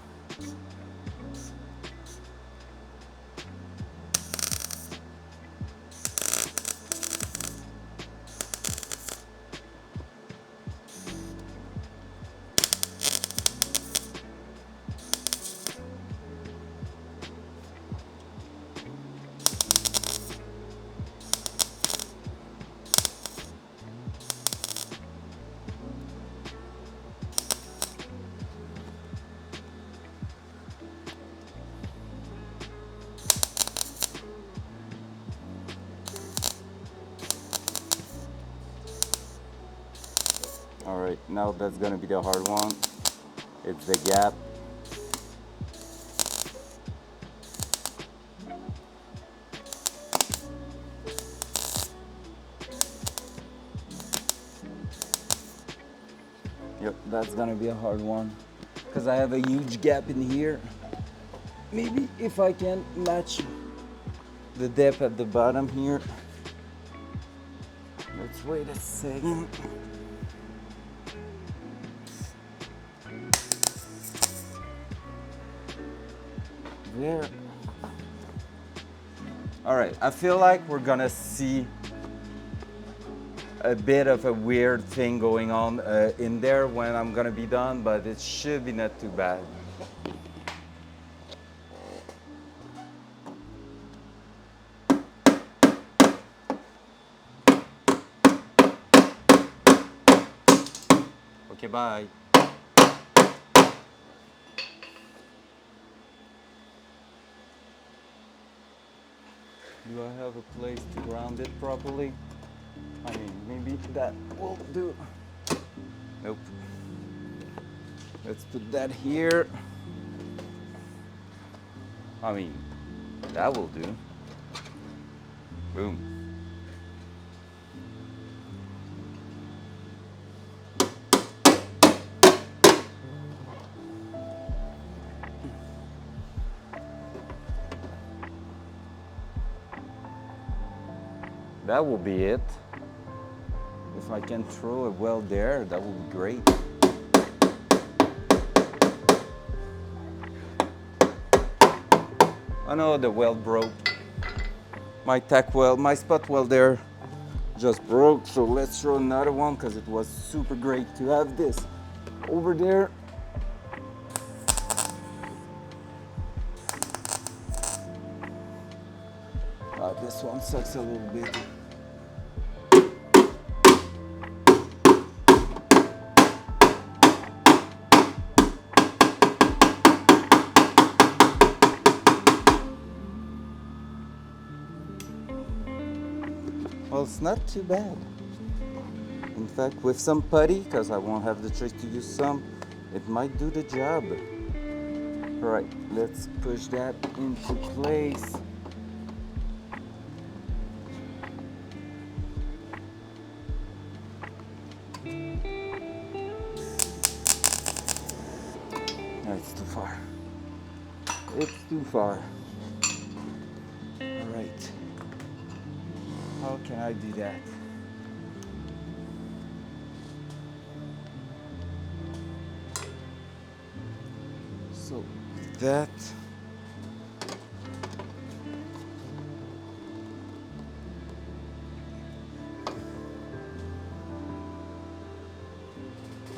All right, now that's gonna be the hard one. It's the gap. Yep, that's gonna be a hard one because I have a huge gap in here. Maybe if I can match the depth at the bottom here. Let's wait a second. There. All right, I feel like we're gonna see a bit of a weird thing going on in there when I'm gonna be done, but it should be not too bad. Okay, bye. Do I have a place to ground it properly? I mean, maybe that will do. Nope. Let's put that here. I mean, that will do. Boom. That will be it. If I can throw a weld there, that would be great. Oh no, the weld broke. My tack weld, my spot weld there just broke, so let's throw another one because it was super great to have this over there. This one sucks a little bit. Well, it's not too bad. In fact, with some putty, because I won't have the choice to use some, it might do the job. All right, let's push that into place. No, it's too far. It's too far. All right. How can I do that? So that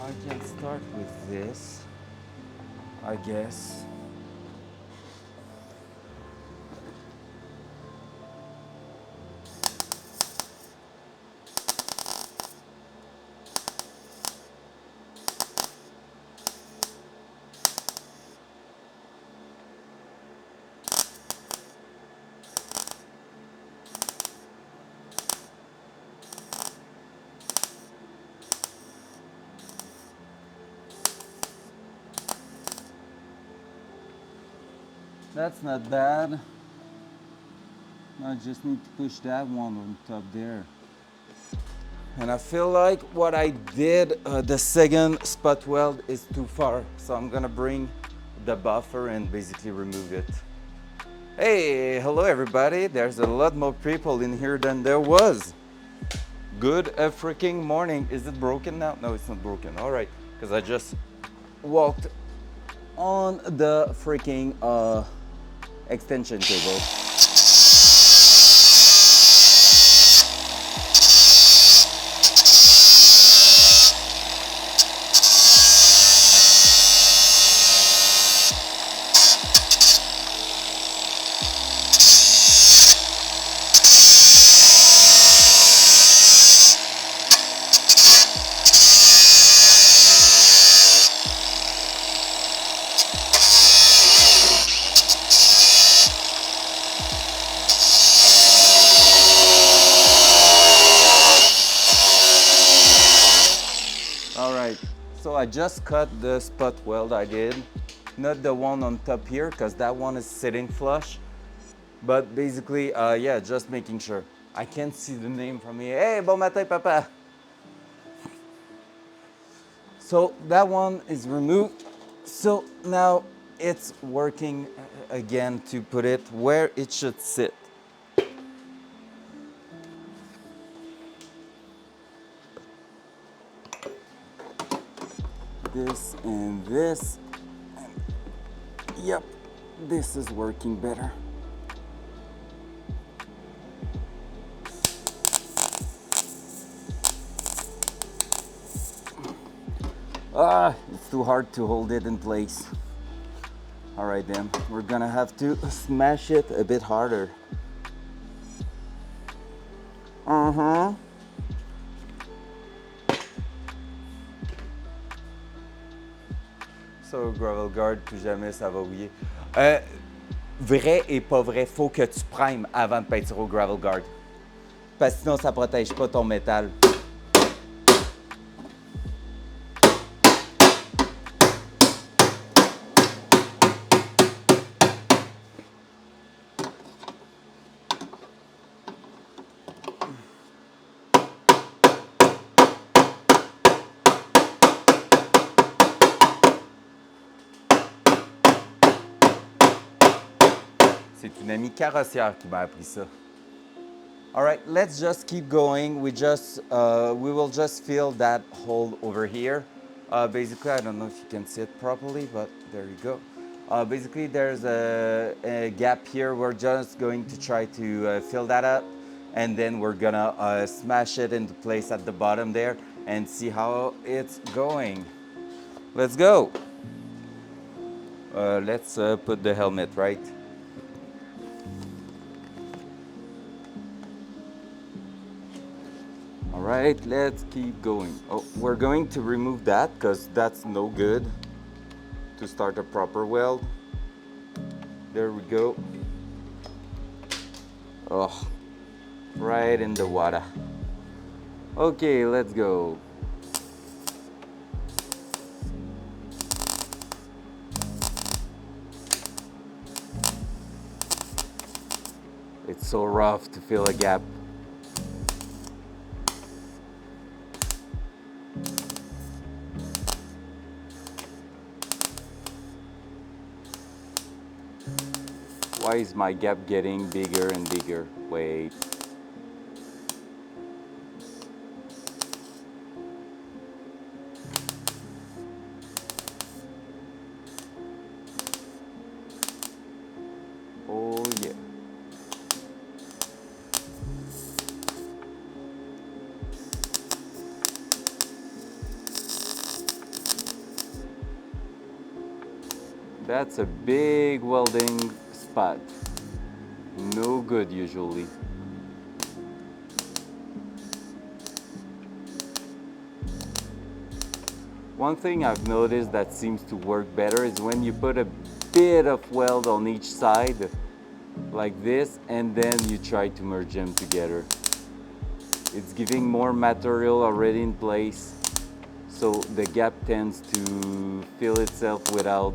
I can start with this, I guess. That's not bad. I just need to push that one on top there. And I feel like what I did, the second spot weld is too far. So I'm gonna bring the buffer and basically remove it. Hey, hello everybody. There's a lot more people in here than there was. Good freaking morning. Is it broken now? No, it's not broken. All right, because I just walked on the freaking extension cable. right, so I just cut the spot weld I did. Not the one on top here, because that one is sitting flush. But basically, yeah, just making sure. I can't see the name from here. Hey, bon matin, papa. So that one is removed. So now it's working again to put it where it should sit. This and this. And yep, this is working better. It's too hard to hold it in place. All right then, we're gonna have to smash it a bit harder. So gravel guard, plus jamais ça va oublier. Vrai et pas vrai, faut que tu primes avant de peinturer au gravel guard. Parce que sinon ça protège pas ton métal. C'est une amie carrossière qui m'a appris ça. All right, let's just keep going. We will just fill that hole over here. Basically, I don't know if you can see it properly, but there you go. Basically, there's a gap here. We're just going to try to fill that up, and then we're gonna smash it into place at the bottom there and see how it's going. Let's go. Let's put the helmet right. All right, let's keep going. Oh, we're going to remove that because that's no good to start a proper weld. There we go. Oh, right in the water. Okay, let's go. It's so rough to fill a gap. Why is my gap getting bigger and bigger? Wait. Oh yeah. That's a big welding spot. No good usually. One thing I've noticed that seems to work better is when you put a bit of weld on each side, like this, and then you try to merge them together. It's giving more material already in place, so the gap tends to fill itself without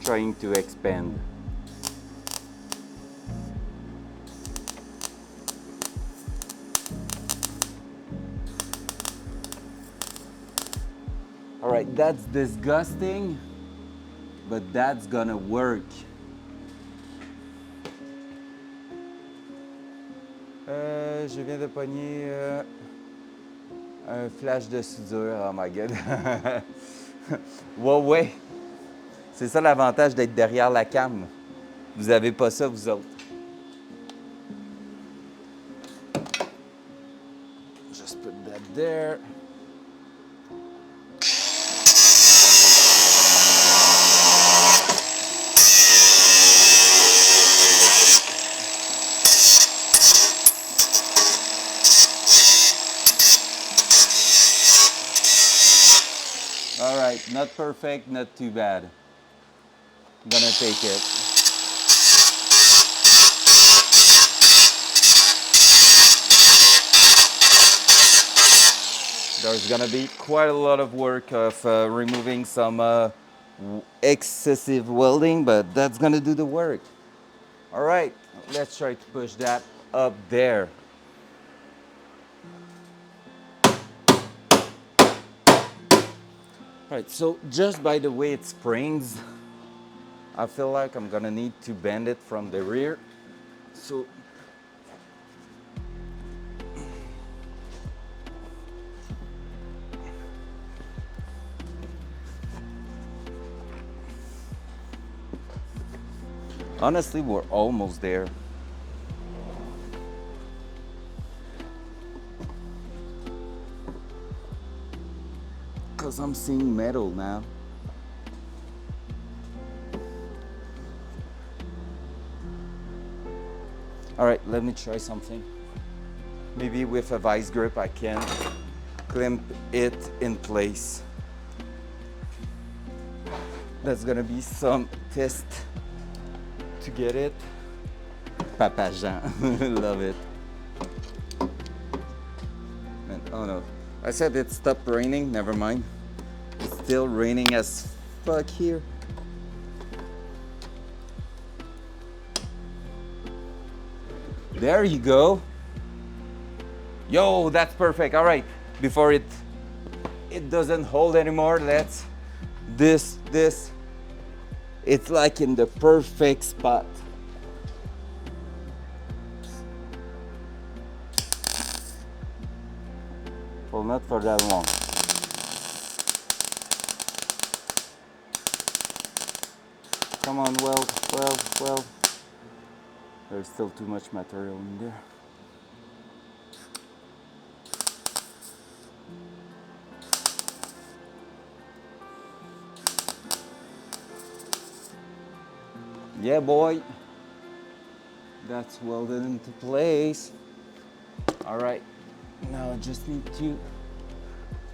trying to expand. All right, that's disgusting, but that's gonna work. Je viens de pogner un flash de soudure. Oh my god. Ouais. C'est ça l'avantage d'être derrière la cam. Vous avez pas ça, vous autres. Just put that there. All right, not perfect, not too bad. I'm gonna take it. There's gonna be quite a lot of work of removing some excessive welding, but that's gonna do the work. All right, let's try to push that up there. All right, so just by the way it springs, I feel like I'm gonna need to bend it from the rear. So honestly, we're almost there. Because I'm seeing metal now. All right, let me try something. Maybe with a vice grip I can clamp it in place. That's gonna be some test to get it. Papa Jean, love it. And, oh no, I said it stopped raining, never mind. It's still raining as fuck here. There you go. Yo, that's perfect. All right, before it doesn't hold anymore, let's this. It's like in the perfect spot. Well, not for that long. Come on, well. There's still too much material in there. Yeah, boy. That's welded into place. All right, now I just need to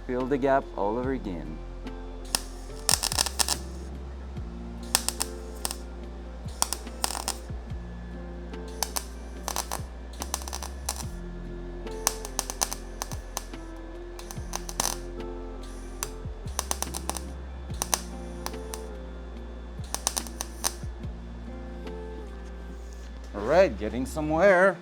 fill the gap all over again. All right, getting somewhere.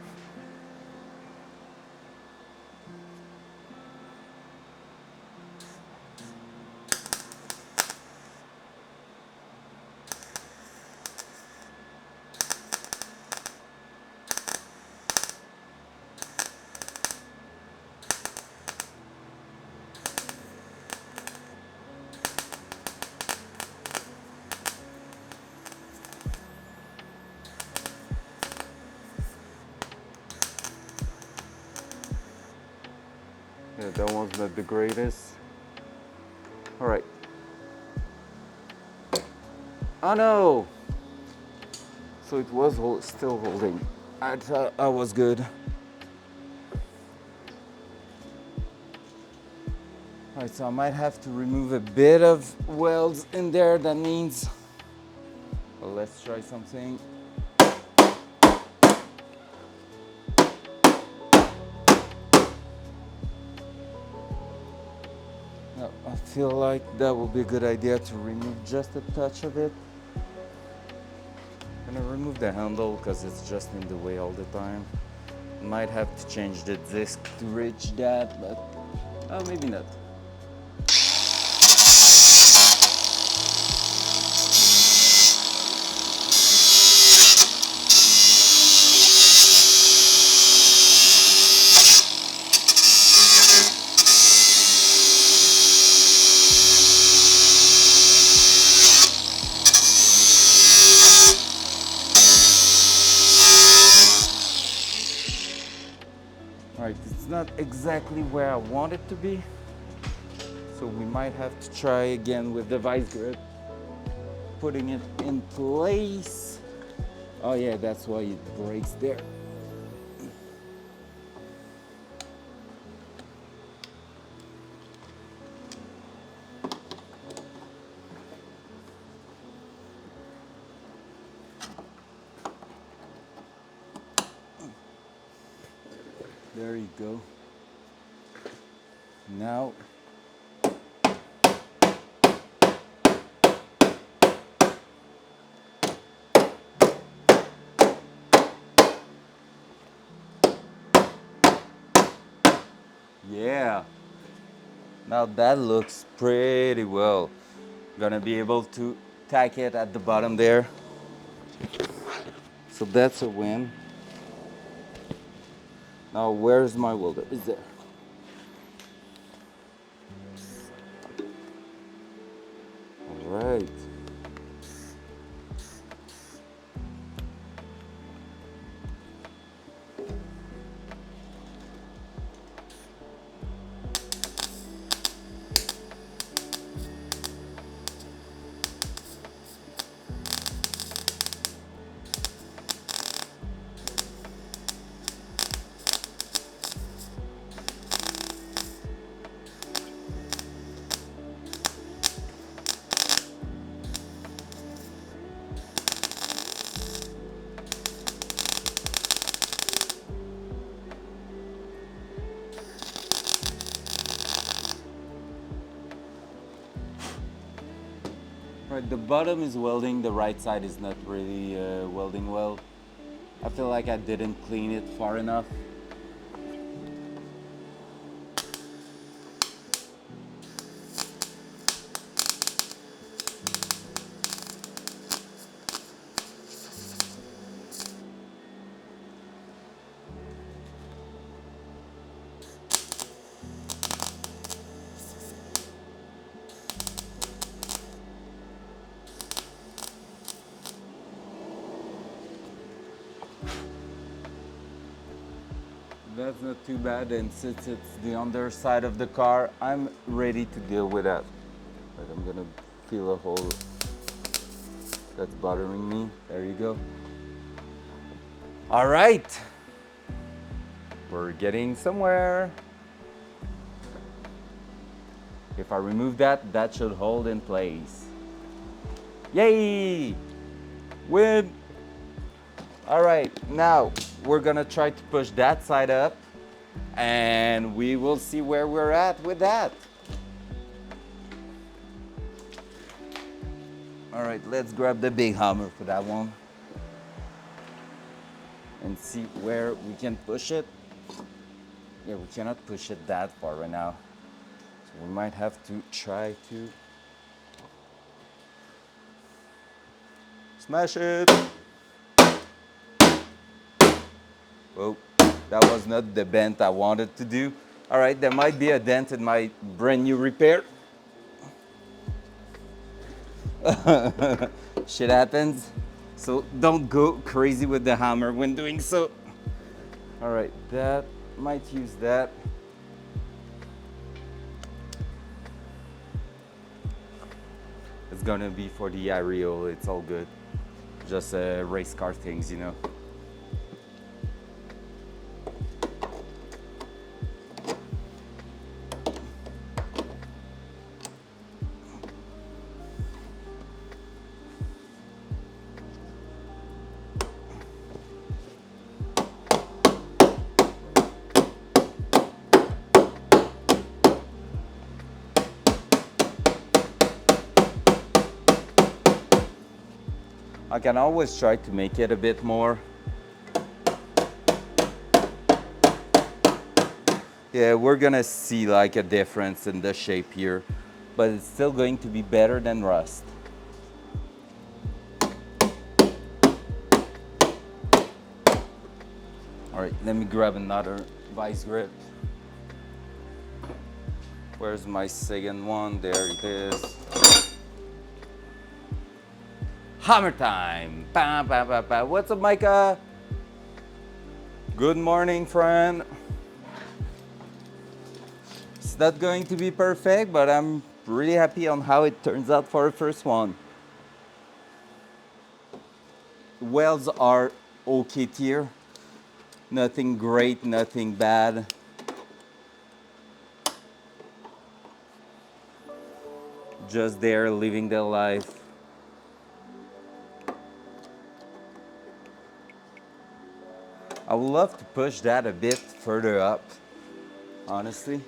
Yeah, that one's not the greatest. All right. Oh no! So it was still holding. I thought I was good. All right, so I might have to remove a bit of welds in there. That means, well, let's try something. No, I feel like that would be a good idea to remove just a touch of it. I'm gonna remove the handle because it's just in the way all the time. Might have to change the disc to reach that, but maybe not. Alright, it's not exactly where I want it to be, so we might have to try again with the vice grip, putting it in place. Oh yeah, that's why it breaks there. There you go. Now, yeah. Now that looks pretty well. Gonna be able to tack it at the bottom there. So that's a win. Now where's my welder? Is there? All right. Right, the bottom is welding, the right side is not really welding well. I feel like I didn't clean it far enough. That's not too bad, and since it's the underside of the car, I'm ready to deal with that. But I'm gonna feel a hole that's bothering me. There you go. All right, we're getting somewhere. If I remove that, that should hold in place. Yay! Win! All right, now we're gonna try to push that side up and we will see where we're at with that. All right, let's grab the big hammer for that one and see where we can push it. Yeah, we cannot push it that far right now. So we might have to try to smash it. Whoa, that was not the bend I wanted to do. All right, there might be a dent in my brand new repair. Shit happens. So don't go crazy with the hammer when doing so. All right, that might use that. It's gonna be for the aerial, it's all good. Just race car things, you know. I can always try to make it a bit more. Yeah, we're gonna see like a difference in the shape here, but it's still going to be better than rust. All right, let me grab another vice grip. Where's my second one? There it is. Hammer time! Bam, bam, bam, bam. What's up, Micah? Good morning, friend. It's not going to be perfect, but I'm really happy on how it turns out for the first one. Welds are okay tier. Nothing great, nothing bad. Just there living their life. I would love to push that a bit further up, honestly.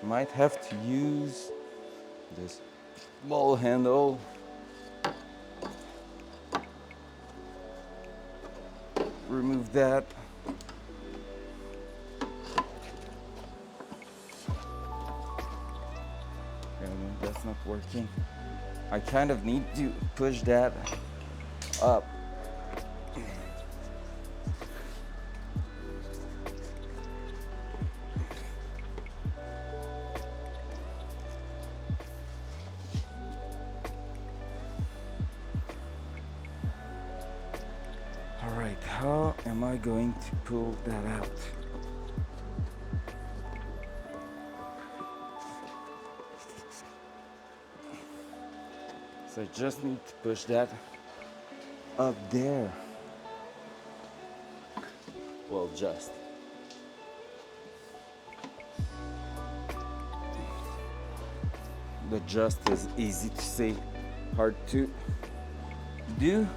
Might have to use this small handle. Remove that. And that's not working. I kind of need to push that up. All right, how am I going to pull that out? So I just need to push that up there. Well, just. The just is easy to say, hard to do.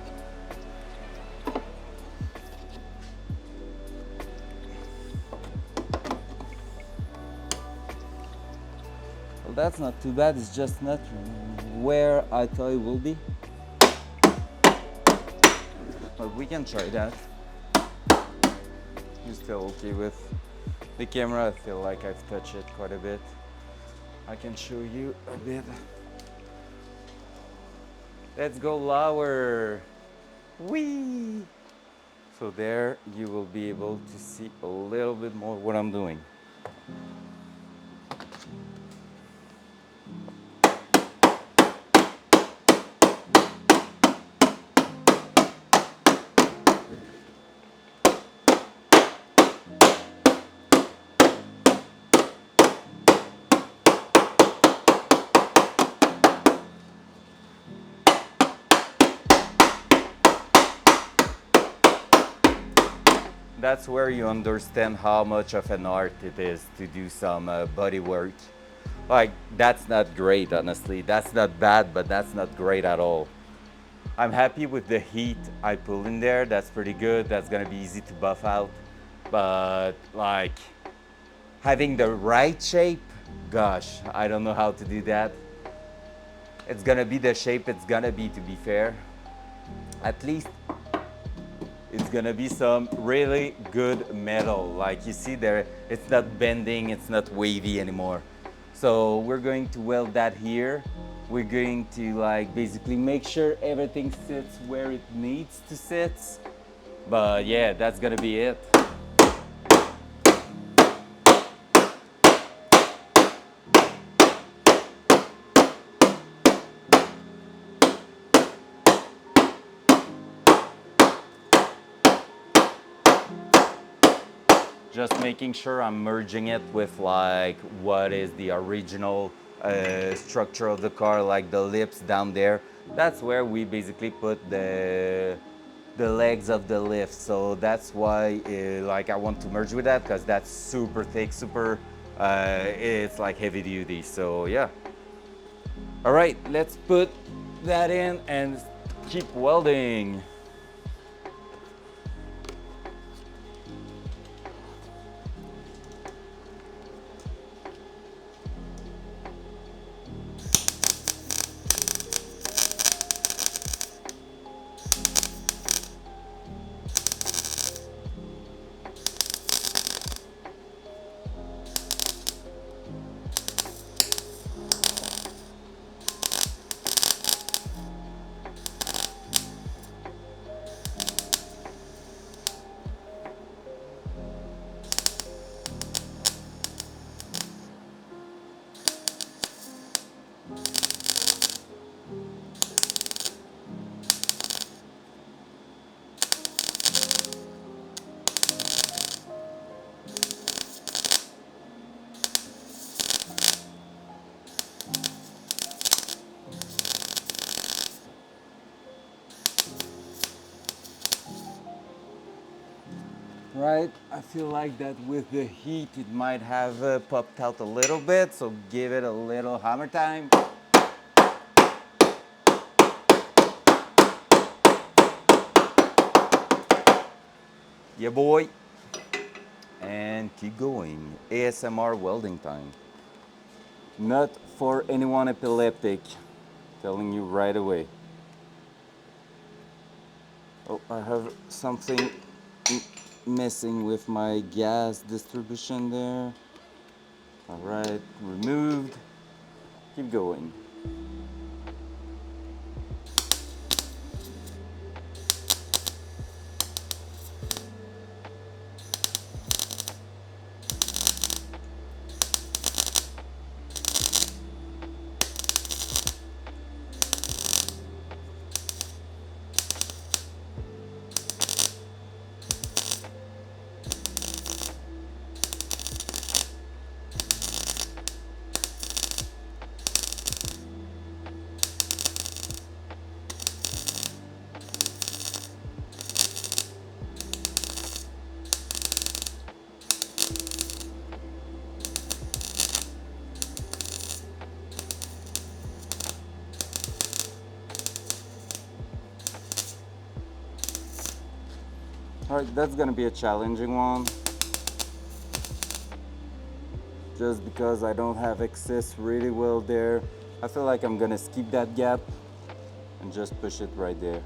Well, that's not too bad, it's just not where I thought it will be. But we can try that. You're still okay with the camera? I feel like I've touched it quite a bit. I can show you a bit. Let's go lower. Whee! So there you will be able to see a little bit more what I'm doing. That's where you understand how much of an art it is to do some body work. Like, that's not great, honestly. That's not bad, but that's not great at all. I'm happy with the heat I pull in there. That's pretty good. That's gonna be easy to buff out. But like, having the right shape, gosh, I don't know how to do that. It's gonna be the shape it's gonna be, to be fair. At least it's gonna be some really good metal. Like you see there, it's not bending, it's not wavy anymore. So we're going to weld that here. We're going to like basically make sure everything sits where it needs to sit. But yeah, that's gonna be it. Just making sure I'm merging it with like what is the original structure of the car, like the lips down there. That's where we basically put the legs of the lift. So that's why like I want to merge with that, because that's super thick, super it's like heavy duty. So yeah. All right, let's put that in and keep welding. Right, I feel like that with the heat it might have popped out a little bit, so give it a little hammer time. Yeah, boy. And keep going. ASMR welding time. Not for anyone epileptic. Telling you right away. Oh, I have something messing with my gas distribution there. All right, removed. Keep going. Alright, that's gonna be a challenging one. Just because I don't have access really well there. I feel like I'm gonna skip that gap and just push it right there.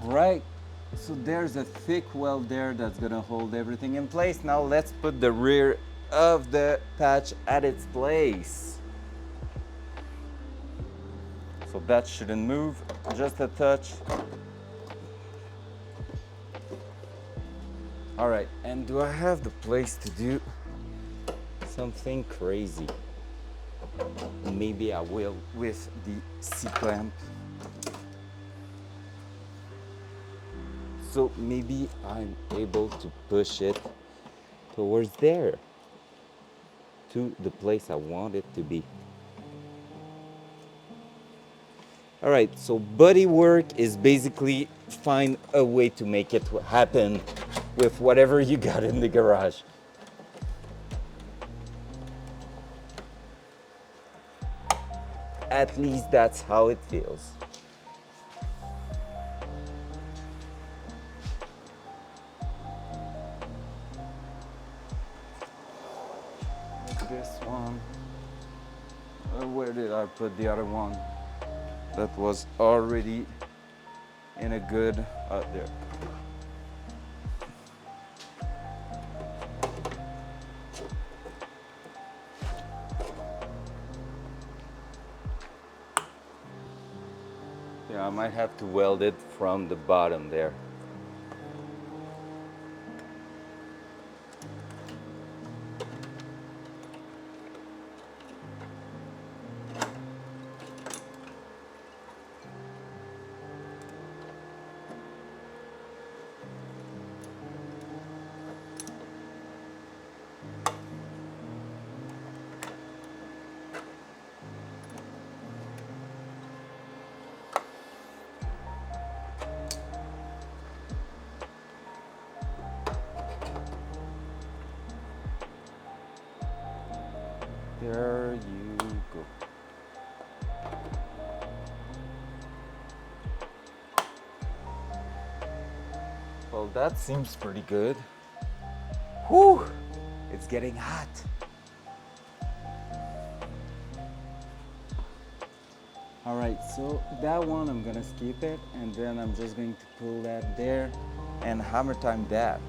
Right, so there's a thick weld there that's gonna hold everything in place. Now let's put the rear of the patch at its place. So that shouldn't move, just a touch. All right, and do I have the place to do something crazy? Maybe I will with the C-clamp. So maybe I'm able to push it towards there, to the place I want it to be. All right, so buddy work is basically find a way to make it happen with whatever you got in the garage. At least that's how it feels. This one. Where did I put the other one? That was already in a good there. Yeah, I might have to weld it from the bottom there. There you go. Well, that seems pretty good. Whew! It's getting hot. All right, so that one I'm gonna skip it, and then I'm just going to pull that there and hammer time that.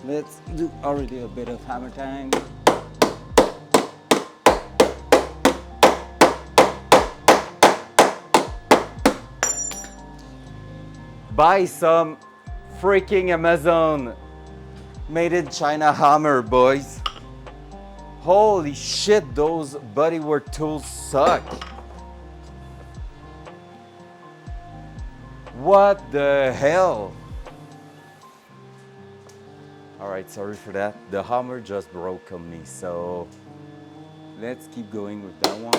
Let's do already a bit of hammer time. Buy some freaking Amazon made in China hammer, boys. Holy shit, those bodywork tools suck. What the hell? All right, sorry for that. The hammer just broke on me, so let's keep going with that one.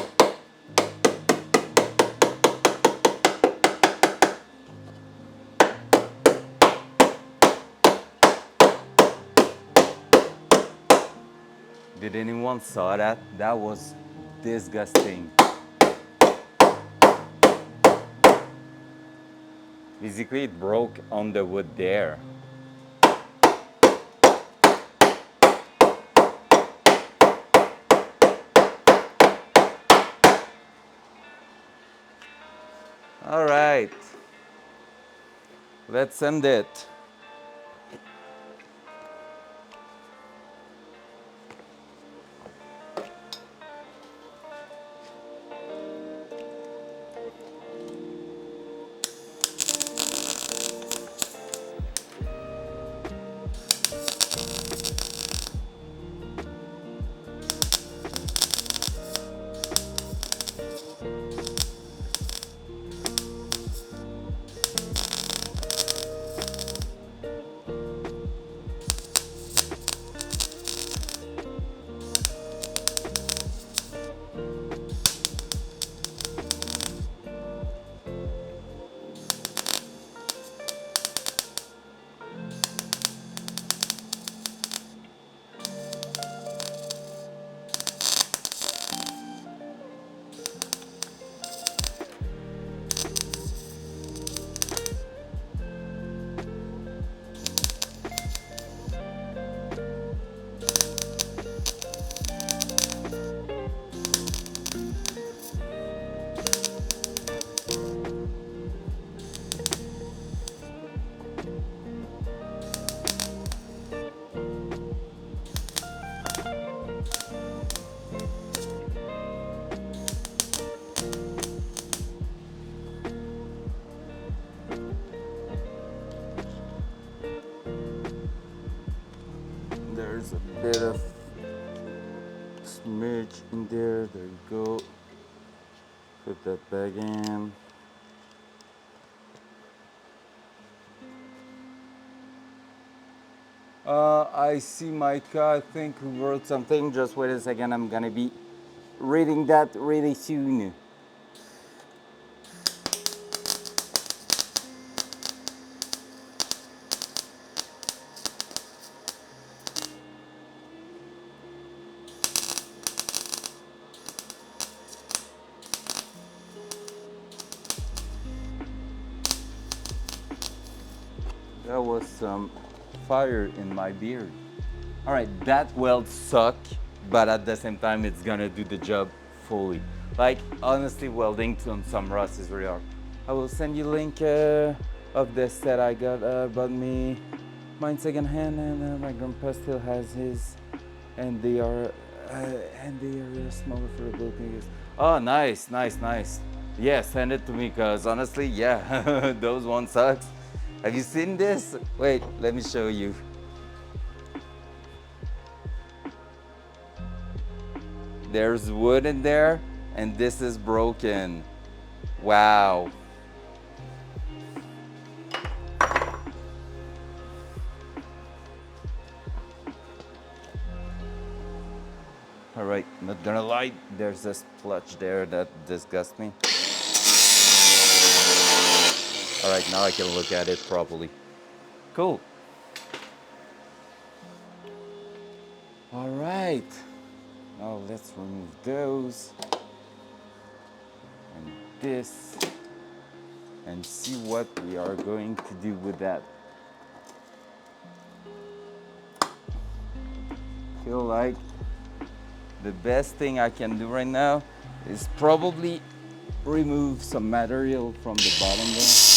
Did anyone saw that? That was disgusting. Basically, it broke on the wood there. All right, let's end it. There's a bit of smidge in there. There you go. Put that back in. I see Micah, I think, who wrote something. Just wait a second, I'm gonna be reading that really soon. That was some fire in my beard. All right, that weld suck, but at the same time, it's gonna do the job fully. Like, honestly, welding on some rust is really hard. I will send you a link of this that I got bought me mine second hand, and my grandpa still has his, and they are smaller for the bulk. Oh, nice, nice, nice. Yeah, send it to me, cause honestly, yeah, those ones sucks. Have you seen this? Wait, let me show you. There's wood in there, and this is broken. Wow. All right, not gonna lie, there's a splotch there that disgusts me. All right, now I can look at it properly. Cool. All right, now let's remove those and this and see what we are going to do with that. Feel like the best thing I can do right now is probably remove some material from the bottom there.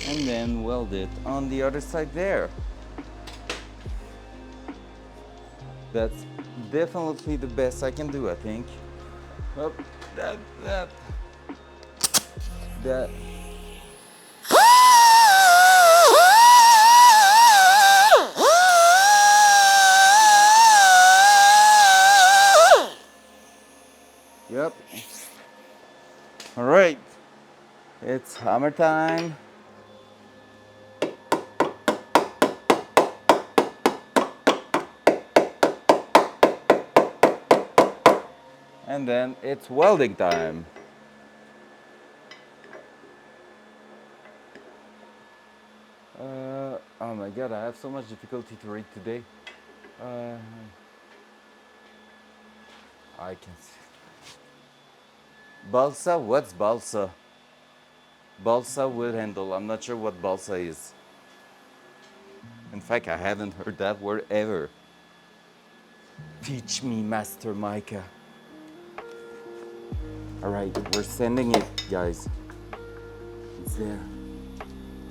And then weld it on the other side there. That's definitely the best I can do, I think. Oh, that. Yep. All right. It's hammer time. And then it's welding time. Oh my god, I have so much difficulty to read today. Uh, I can see. Balsa? What's balsa? Balsa wood handle. I'm not sure what balsa is. In fact, I haven't heard that word ever. Teach me, Master Micah. Alright, we're sending it, guys. It's there.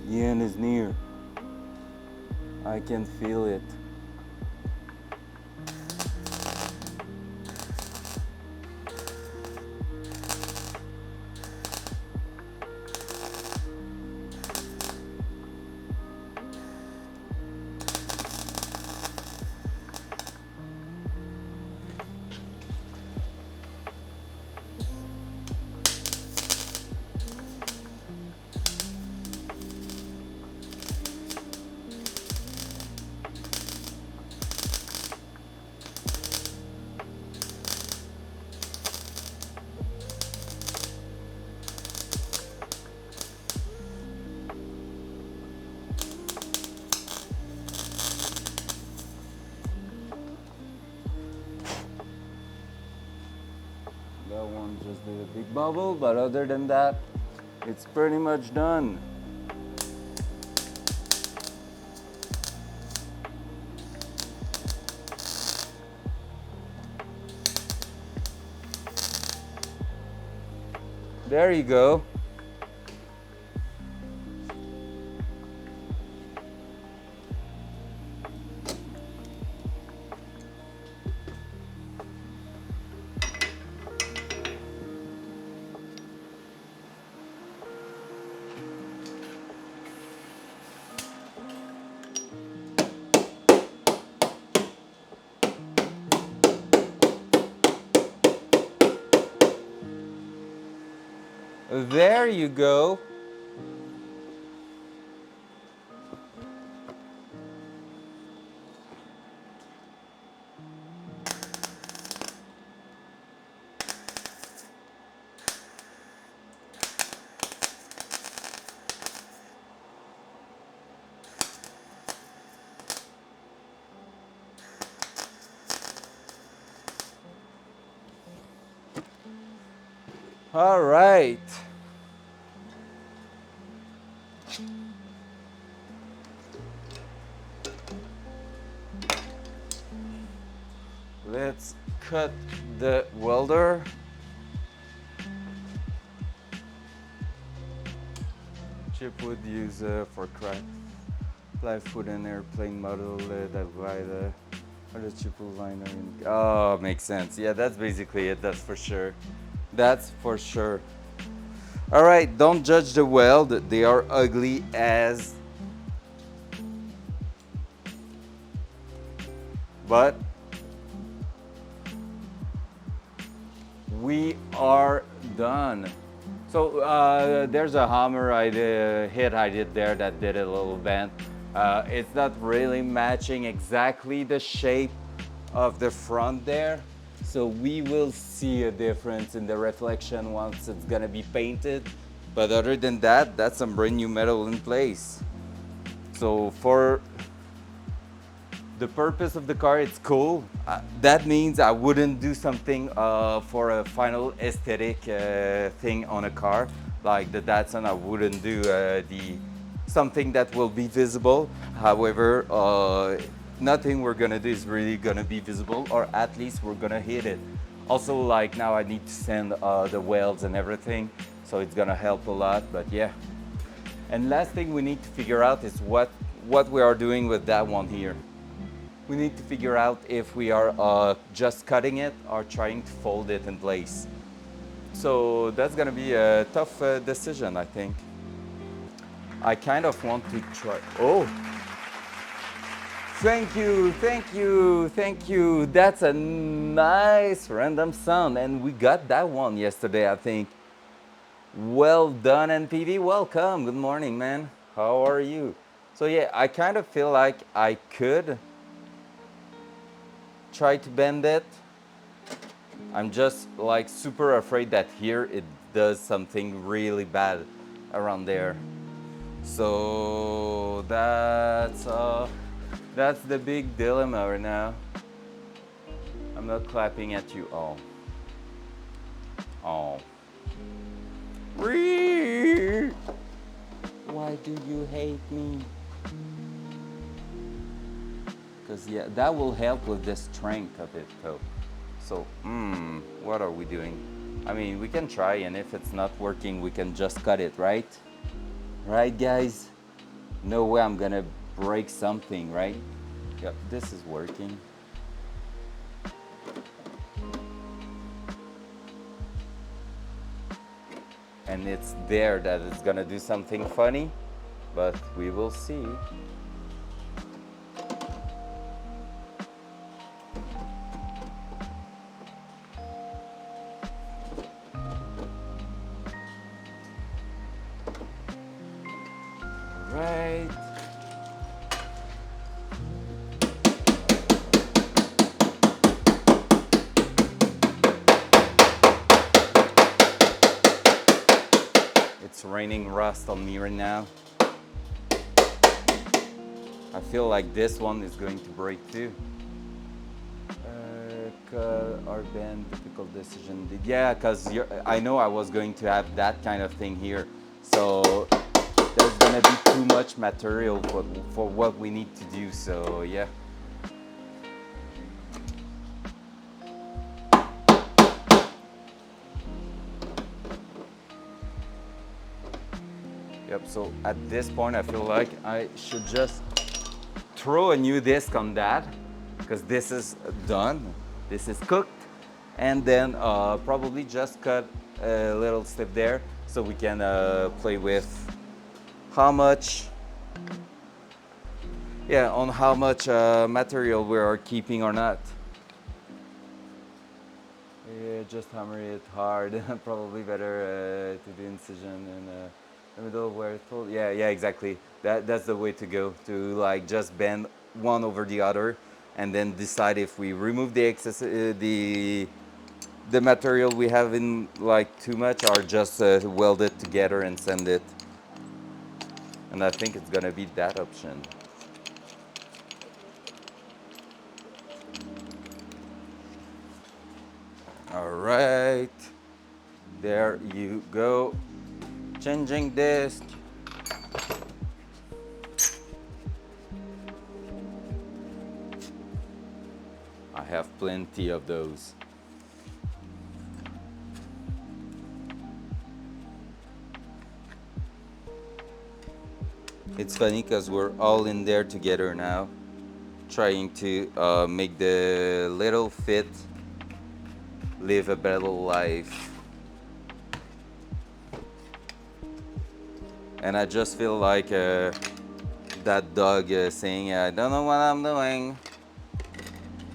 The end is near. I can feel it. That one just did a big bubble, but other than that, it's pretty much done. There you go. There you go. All right. Let's cut the welder. Chipwood used for craft plywood and airplane model that by the chipwood liner. Oh, makes sense. Yeah, that's basically it. That's for sure. That's for sure. All right, don't judge the weld. They are ugly as. But we are done. So there's a hammer I did there that did a little bend. It's not really matching exactly the shape of the front there. So we will see a difference in the reflection once it's gonna be painted. But other than that, that's some brand new metal in place. So for the purpose of the car, it's cool. That means I wouldn't do something for a final aesthetic thing on a car. Like the Datsun, I wouldn't do something that will be visible. However, nothing we're gonna do is really gonna be visible, or at least we're gonna hit it. Also, like now I need to sand the welds and everything, so it's gonna help a lot, but yeah. And last thing we need to figure out is what we are doing with that one here. We need to figure out if we are just cutting it or trying to fold it in place. So that's gonna be a tough decision, I think. I kind of want to try. Oh, thank you, thank you, thank you. That's a nice random sound, and we got that one yesterday, I think. Well done, NPV. Welcome. Good morning, man. How are you? So yeah, I kind of feel like I could try to bend it. I'm just like super afraid that here it does something really bad around there. So that's the big dilemma right now. I'm not clapping at you all. Oh. Why do you hate me? Because yeah, that will help with the strength of it though. So, what are we doing? I mean, we can try, and if it's not working, we can just cut it, right? Right, guys? No way I'm gonna break something, right? Yep, this is working. And it's there that it's gonna do something funny, but we will see. Right. It's raining rust on me right now. I feel like this one is going to break too. Cut or bend, difficult decision. Yeah, because I know I was going to have that kind of thing here. So there's gonna be too much material for what we need to do. So yeah. Yep, so at this point I feel like I should just throw a new disc on that because this is done, this is cooked, and then probably just cut a little strip there so we can play with how much, yeah, on how much material we are keeping or not. Yeah, just hammer it hard. Probably better to do incision in the middle where it's full. Yeah, yeah, exactly. That's the way to go. To like just bend one over the other, and then decide if we remove the excess, the material we have in like too much, or just weld it together and send it. And I think it's gonna be that option. All right, there you go. Changing disc. I have plenty of those. It's funny because we're all in there together now, trying to make the little fit live a better life. And I just feel like that dog saying, I don't know what I'm doing.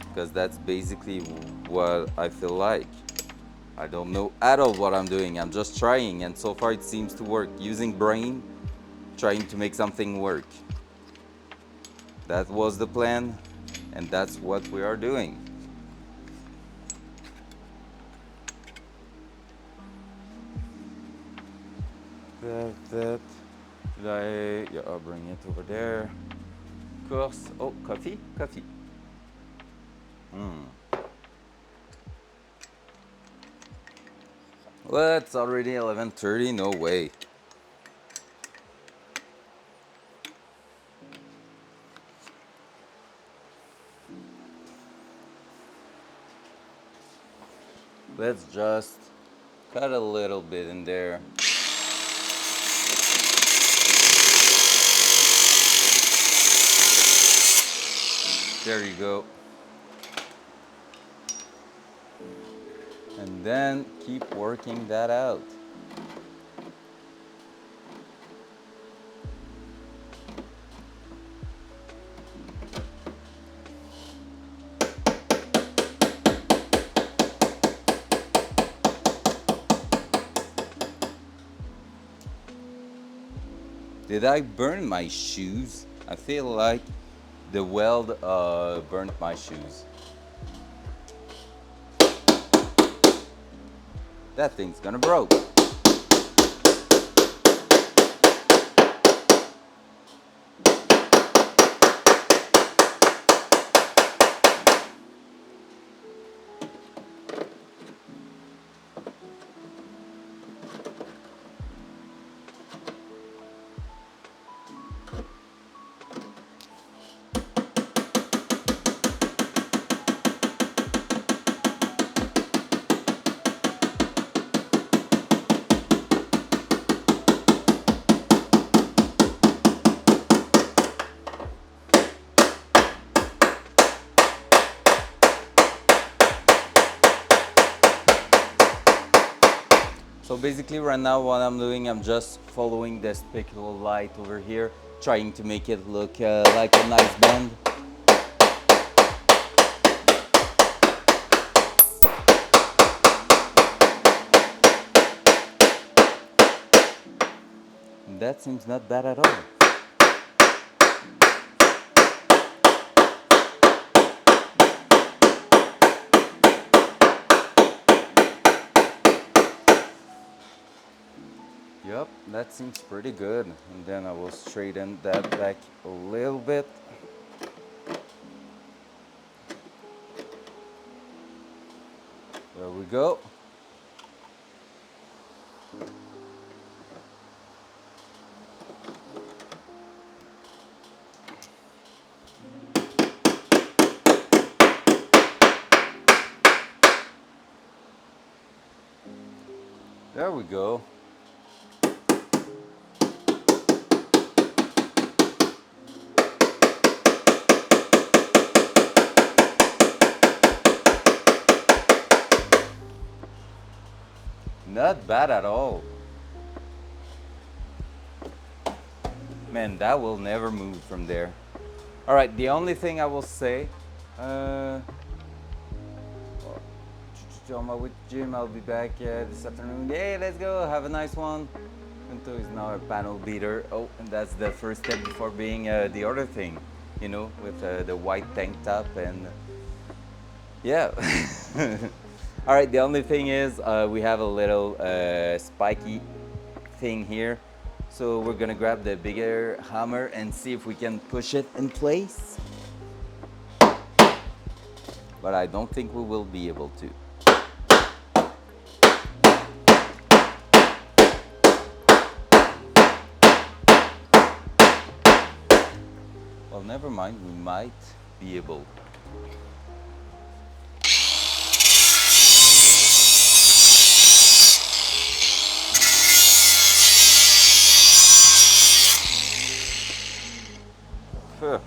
Because that's basically what I feel like. I don't know at all what I'm doing. I'm just trying, and so far it seems to work. Using brain, trying to make something work. That was the plan, and that's what we are doing. That. Yeah, I'll bring it over there. Course. Oh, coffee? Coffee. Well, it's already 11:30. No way. Let's just cut a little bit in there. There you go. And then keep working that out. Did I burn my shoes? I feel like the weld burnt my shoes. That thing's gonna broke. So basically right now what I'm doing, I'm just following the specular light over here, trying to make it look like a nice bend. And that seems not bad at all. Yep, that seems pretty good. And then I will straighten that back a little bit. There we go. There we go. Not bad at all. Man, that will never move from there. All right, the only thing I will say, on my way to gym, I'll be back this afternoon. Hey, let's go, have a nice one. Pinto is now a panel beater. Oh, and that's the first step before being the other thing, you know, with the white tank top and yeah. All right, the only thing is we have a little spiky thing here. So we're gonna grab the bigger hammer and see if we can push it in place. But I don't think we will be able to. Well, never mind, we might be able. Phew,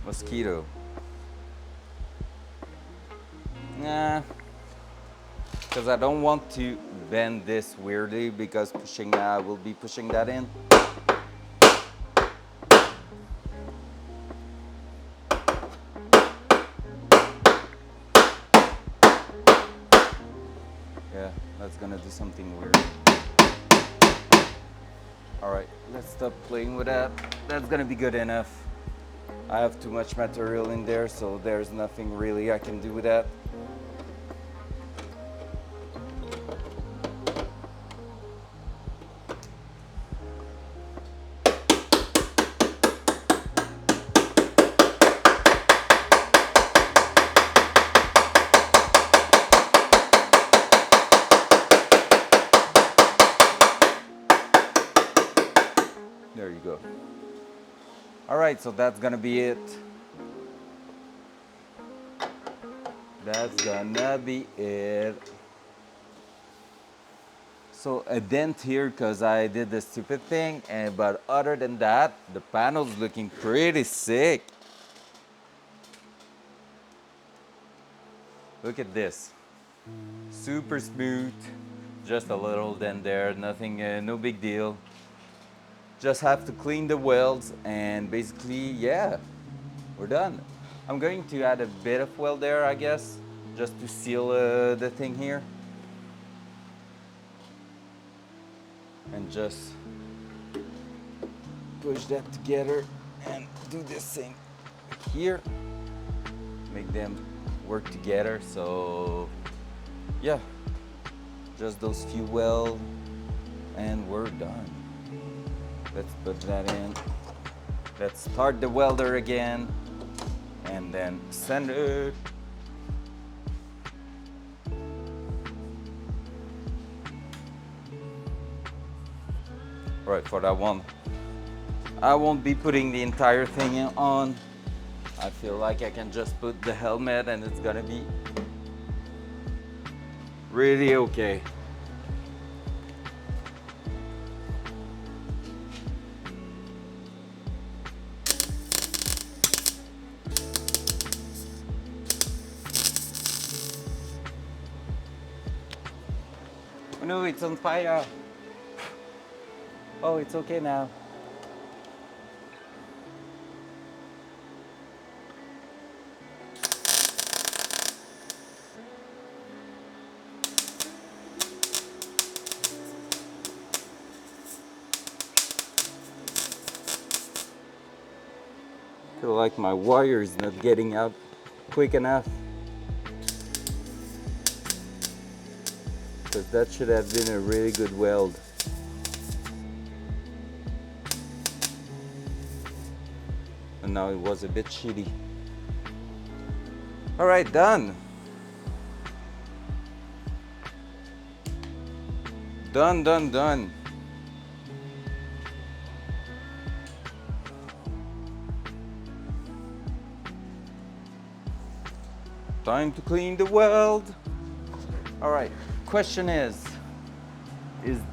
mosquito. Nah, because I don't want to bend this weirdly because pushing, I will be pushing that in. Yeah, that's gonna do something weird. All right, let's stop playing with that. That's gonna be good enough. I have too much material in there, so there's nothing really I can do with that. There you go. All right, so that's gonna be it. That's gonna be it. So a dent here because I did the stupid thing, but other than that, the panel's looking pretty sick. Look at this. Super smooth. Just a little dent there, nothing, no big deal. Just have to clean the welds and basically, yeah, we're done. I'm going to add a bit of weld there, I guess, just to seal the thing here. And just push that together and do this thing here. Make them work together. So yeah, just those few welds and we're done. Let's put that in. Let's start the welder again and then send it. Right, for that one, I won't be putting the entire thing on. I feel like I can just put the helmet and it's gonna be really okay. Oh no, it's on fire. Oh, it's okay now. I feel like my wire is not getting out quick enough. Because that should have been a really good weld. And now it was a bit shitty. All right, done. Done, done, done. Time to clean the weld. All right, question is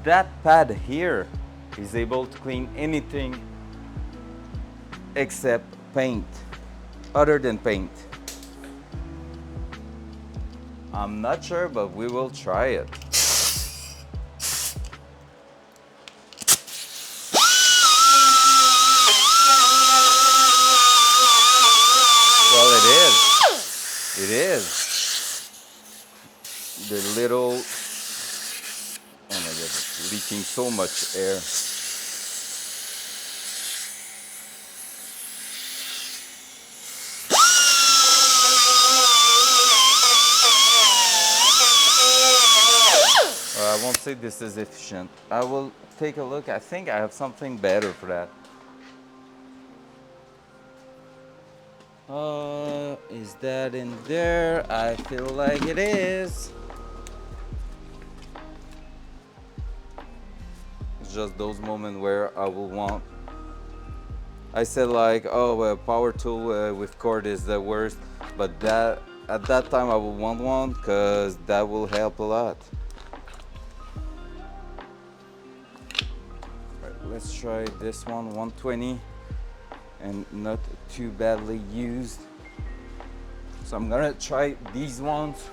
that pad here is able to clean anything except paint, other than paint? I'm not sure, but we will try it. Well, it is. It is. The little, oh my god, it's leaking so much air. I won't say this is efficient. I will take a look. I think I have something better for that. Is that in there? I feel like it is. It's just those moments where I will want. I said like, oh, a power tool with cord is the worst, but that at that time I will want one because that will help a lot. Right, let's try this one, 120, and not too badly used. So I'm gonna try these ones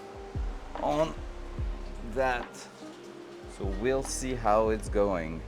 on that. So we'll see how it's going.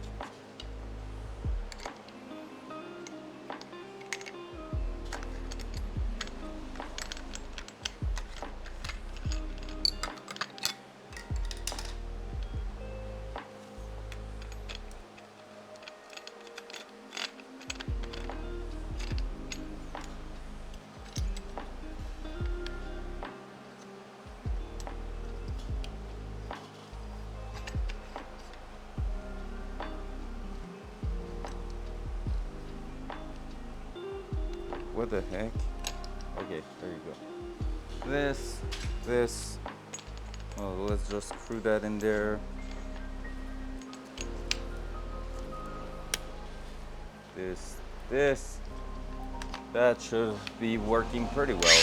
What the heck? Okay, there you go. This. Oh, let's just screw that in there. This. That should be working pretty well.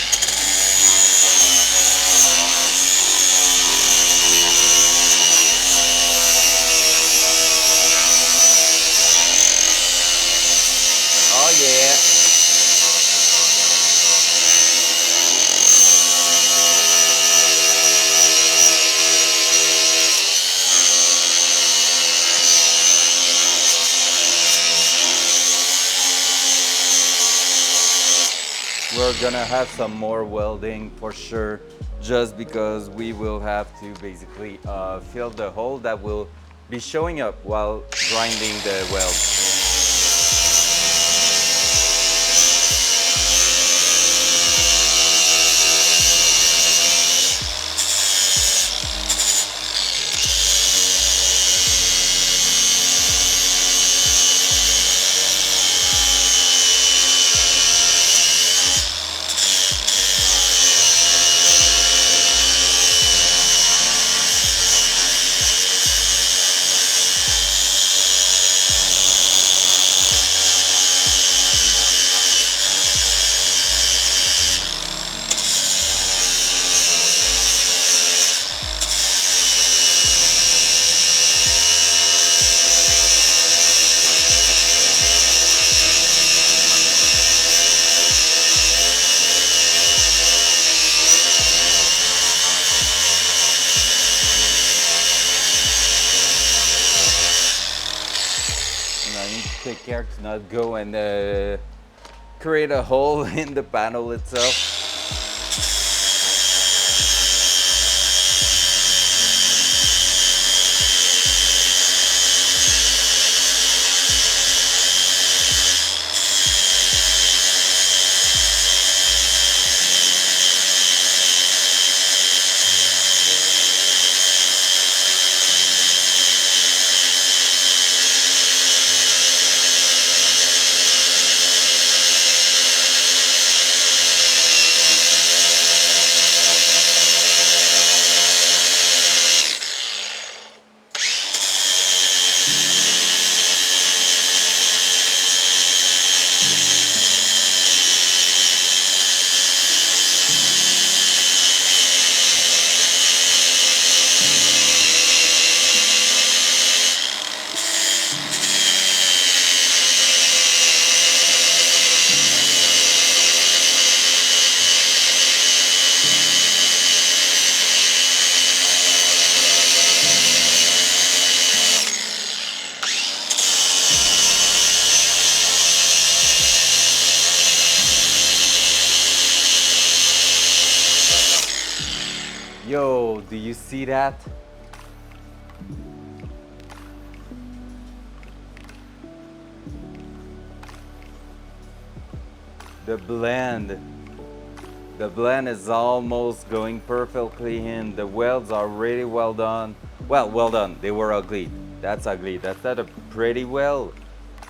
Oh yeah. we're gonna have some more welding for sure, just because we will have to basically fill the hole that will be showing up while grinding the weld. I need to take care to not go and create a hole in the panel itself. Yo, do you see that? The blend. The blend is almost going perfectly in. The welds are really well done. Well done. They were ugly. That's ugly. That's not a pretty weld,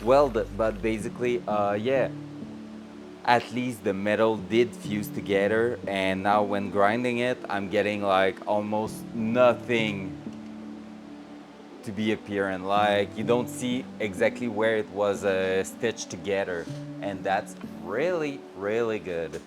but basically, yeah. At least the metal did fuse together, and now when grinding it, I'm getting like almost nothing to be apparent. Like you don't see exactly where it was stitched together, and that's really, really good.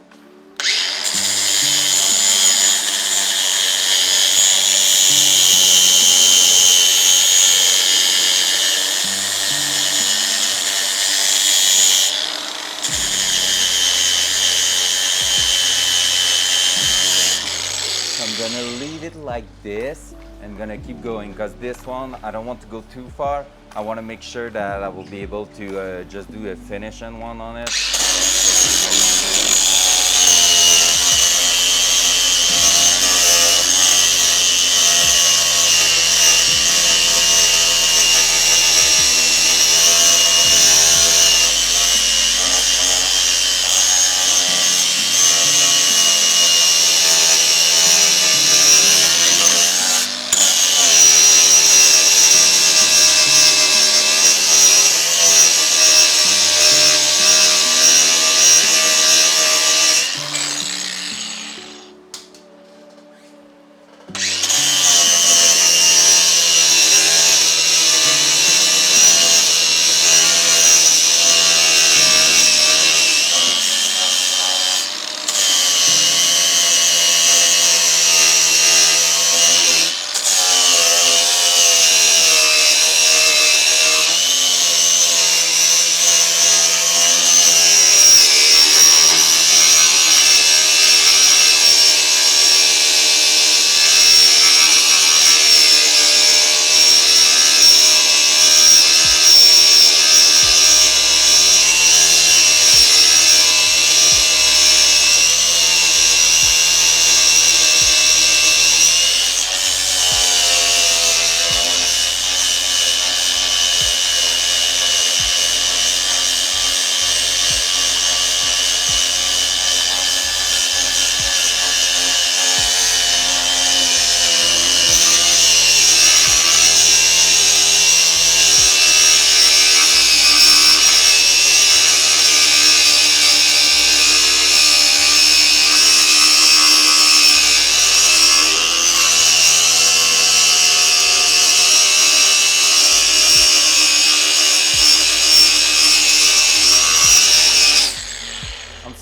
I'm gonna leave it like this and gonna keep going, because this one I don't want to go too far. I want to make sure that I will be able to just do a finishing one on it.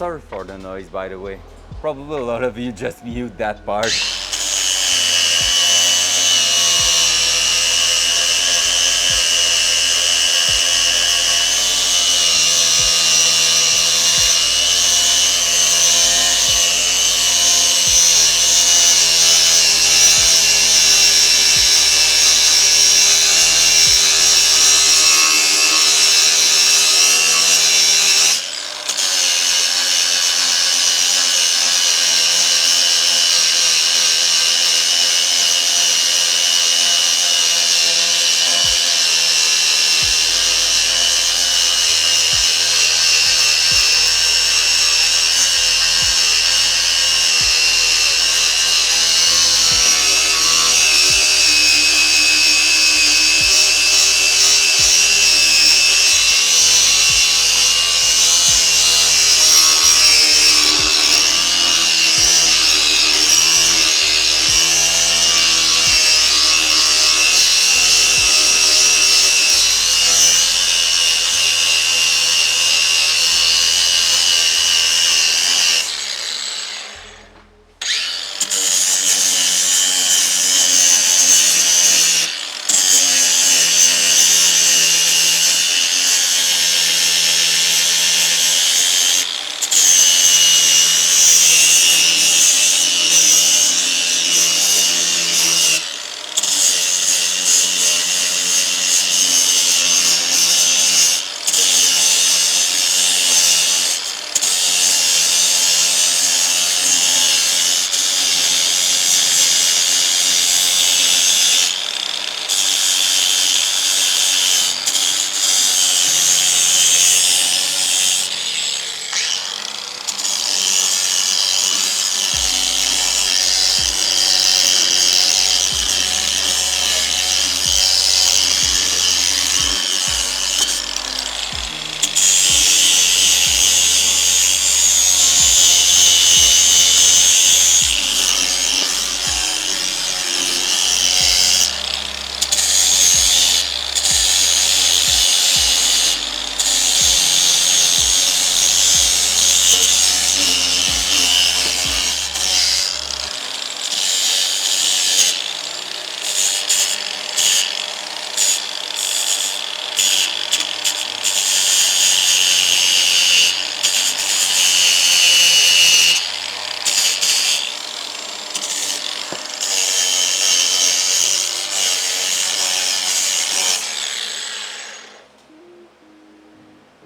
Sorry for the noise, by the way. Probably a lot of you just mute that part.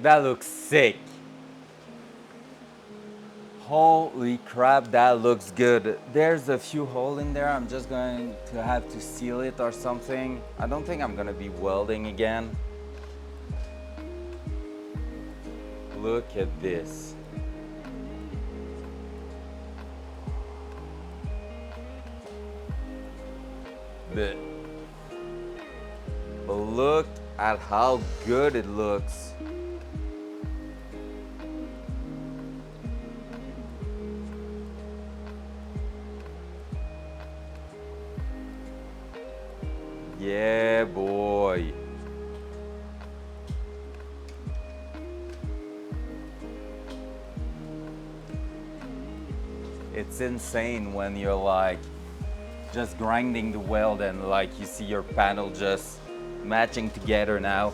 That looks sick. Holy crap, that looks good. There's a few holes in there. I'm just going to have to seal it or something. I don't think I'm gonna be welding again. Look at this. But look at how good it looks. Yeah, boy. It's insane when you're like just grinding the weld and like you see your panel just matching together now.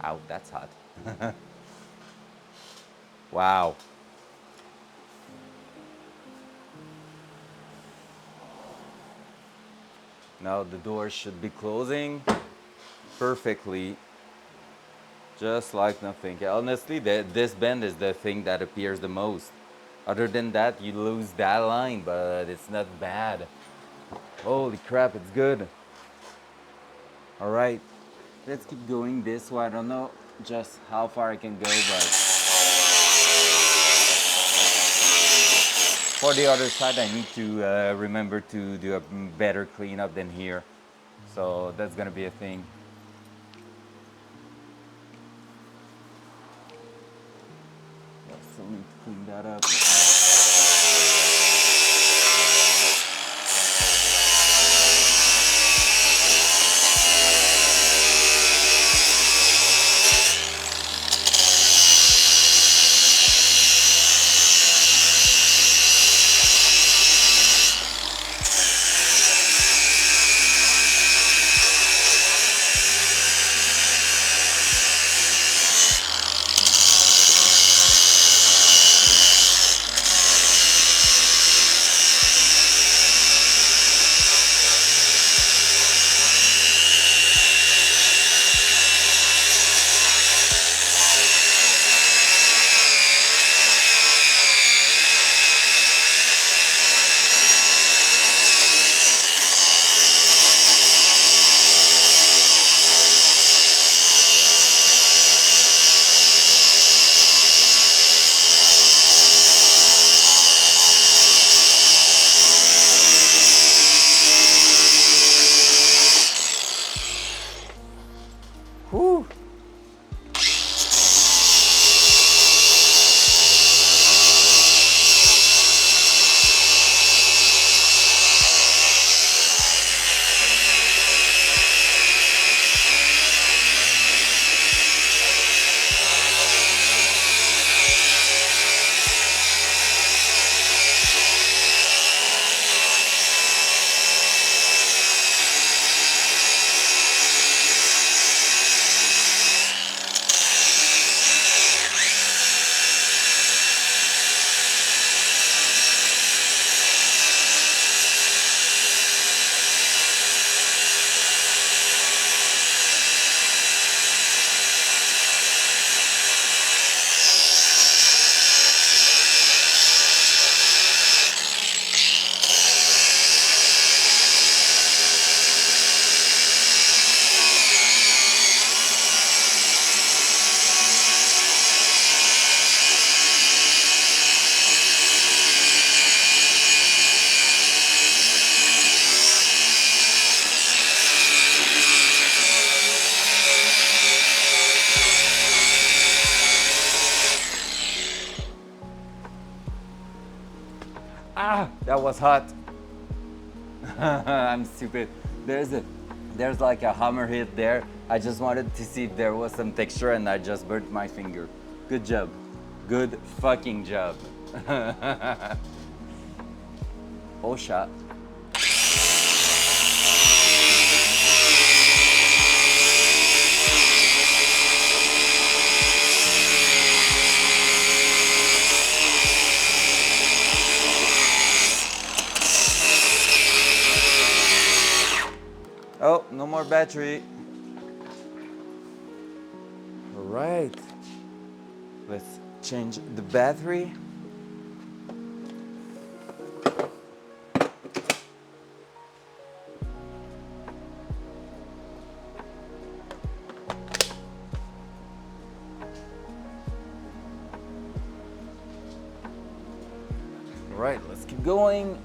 Ow, that's hot. Wow. Now the door should be closing perfectly, just like nothing. Honestly, this bend is the thing that appears the most. Other than that, you lose that line, but it's not bad. Holy crap, it's good. All right, let's keep going this way. I don't know just how far I can go, but for the other side, I need to remember to do a better cleanup than here. So that's gonna be a thing. I still need to clean that up. That was hot. I'm stupid. There's a there's like a hammer hit there. I just wanted to see if there was some texture and I just burnt my finger. Good job. Good fucking job. Oh shot. Oh, no more battery. All right. Let's change the battery. All right, let's keep going.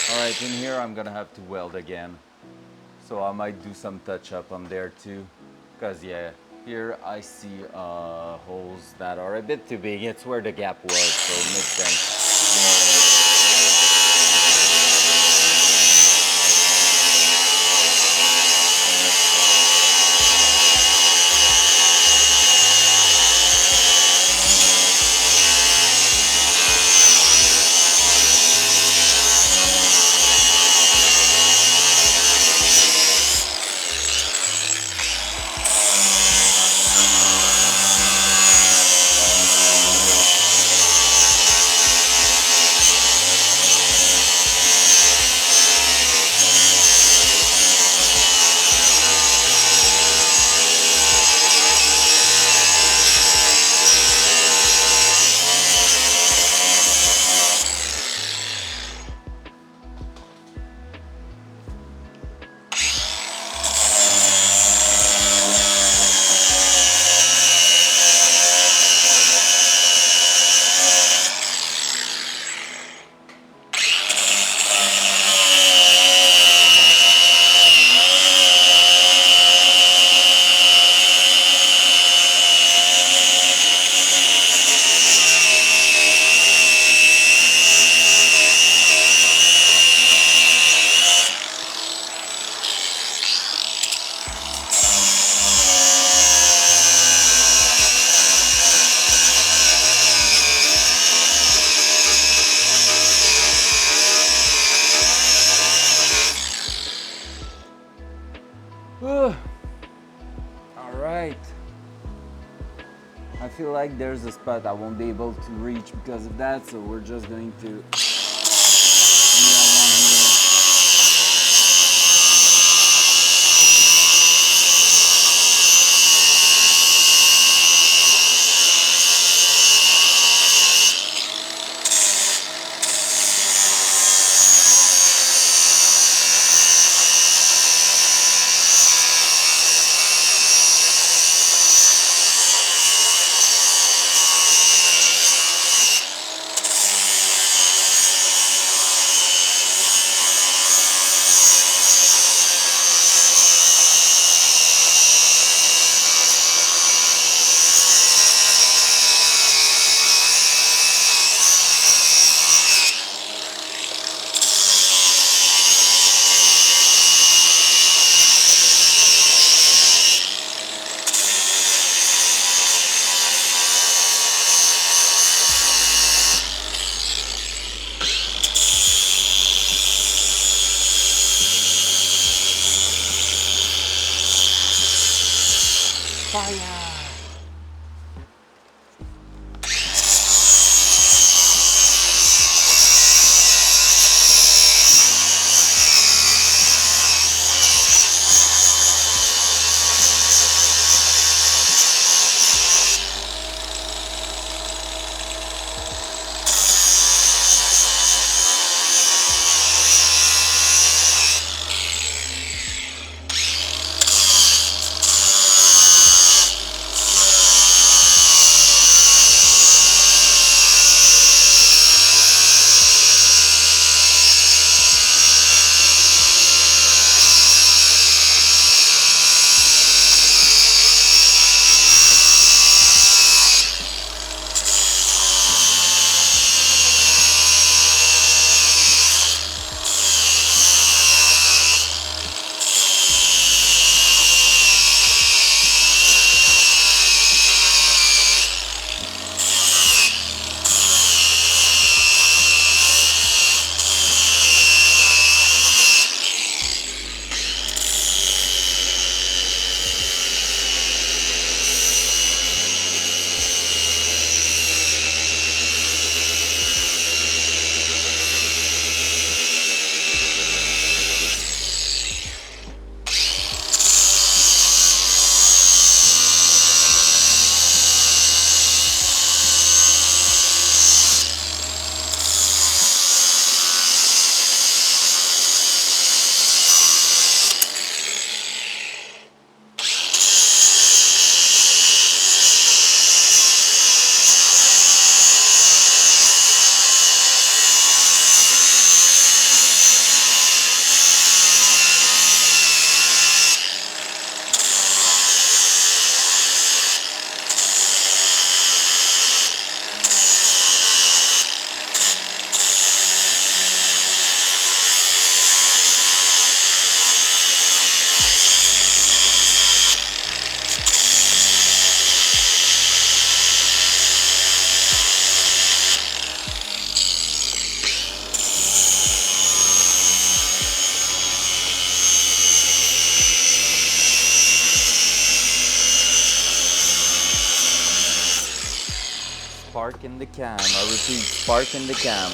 All right, in here I'm gonna have to weld again. So I might do some touch up on there too. Cause yeah, here I see holes that are a bit too big. It's where the gap was, so it makes sense. All right. I feel like there's a spot I won't be able to reach because of that, so we're just going to do that one here. Spark in the cam. I repeat, spark in the cam.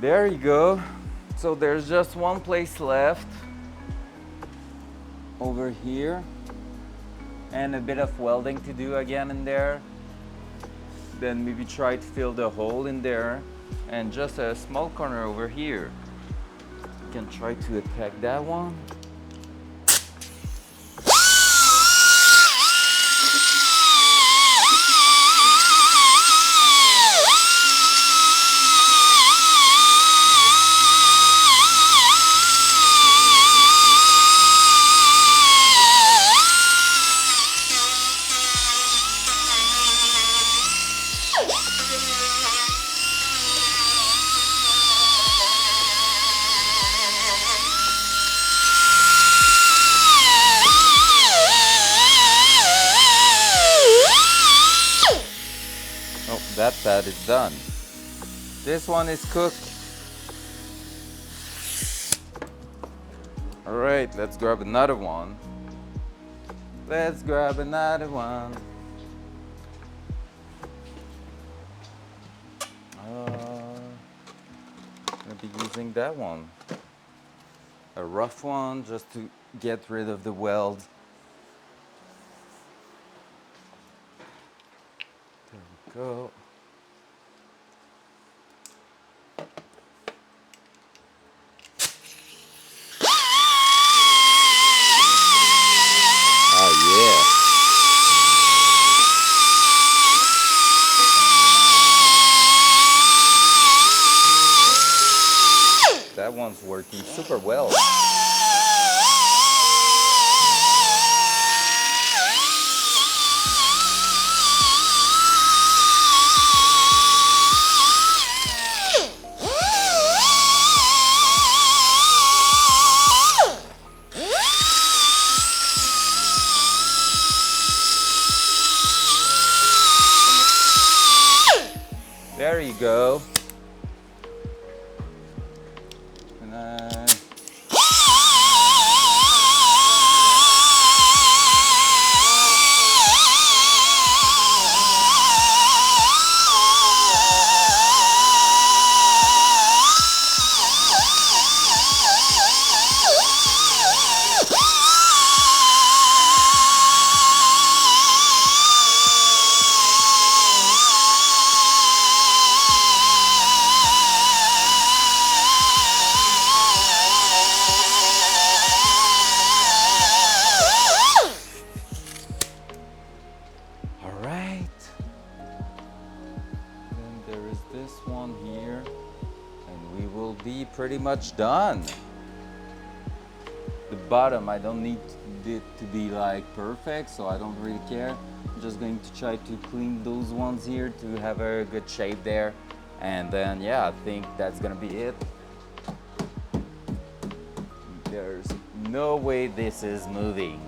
There you go. So there's just one place left over here, and a bit of welding to do again in there. Then maybe try to fill the hole in there, and just a small corner over here. You can try to attack that one. Oh, that pad is done. This one is cooked. All right, let's grab another one. Let's grab another one. I'll be using that one. A rough one just to get rid of the weld. There we go. That one's working super well. There you go. Pretty much done. The bottom, I don't need it to be like perfect, so I don't really care. I'm just going to try to clean those ones here to have a good shape there. And then, yeah, I think that's gonna be it. There's no way this is moving.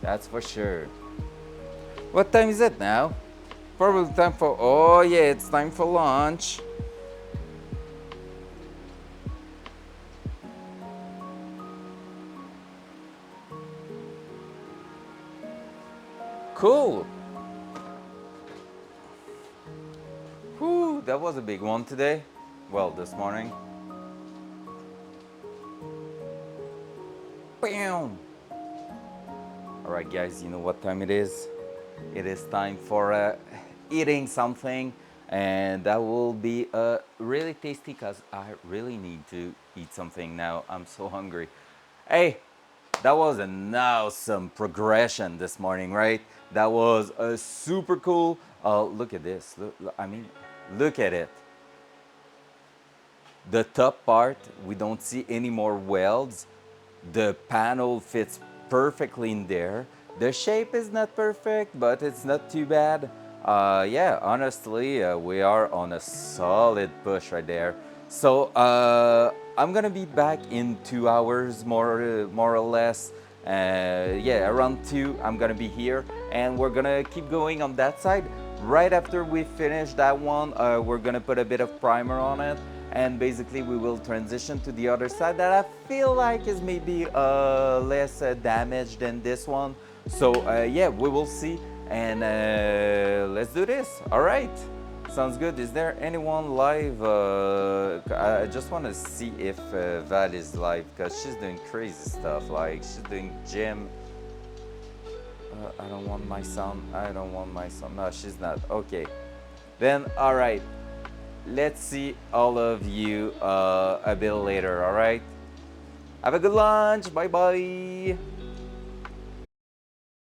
That's for sure. What time is it now? Probably time for, oh yeah, it's time for lunch. Cool. Whew, that was a big one today. Well, this morning. Bam. All right, guys, you know what time it is? It is time for eating something, and that will be really tasty because I really need to eat something now. I'm so hungry. Hey, that was an awesome progression this morning, right? That was a super cool. Look at this. I mean, look at it. The top part, we don't see any more welds. The panel fits perfectly in there. The shape is not perfect, but it's not too bad. Yeah, honestly, we are on a solid push right there. So I'm gonna be back in 2 hours, more or less, Yeah, around 2 I'm gonna be here, and we're gonna keep going on that side. Right after we finish that one, we're gonna put a bit of primer on it, and basically we will transition to the other side that I feel like is maybe less damaged than this one. So yeah, we will see, and let's do this. All right. Sounds good. Is there anyone live? I just want to see if Val is live, because she's doing crazy stuff. Like, she's doing gym. I don't want my son. I don't want my son. No, she's not. Okay. Then, all right. Let's see all of you a bit later, all right? Have a good lunch. Bye bye.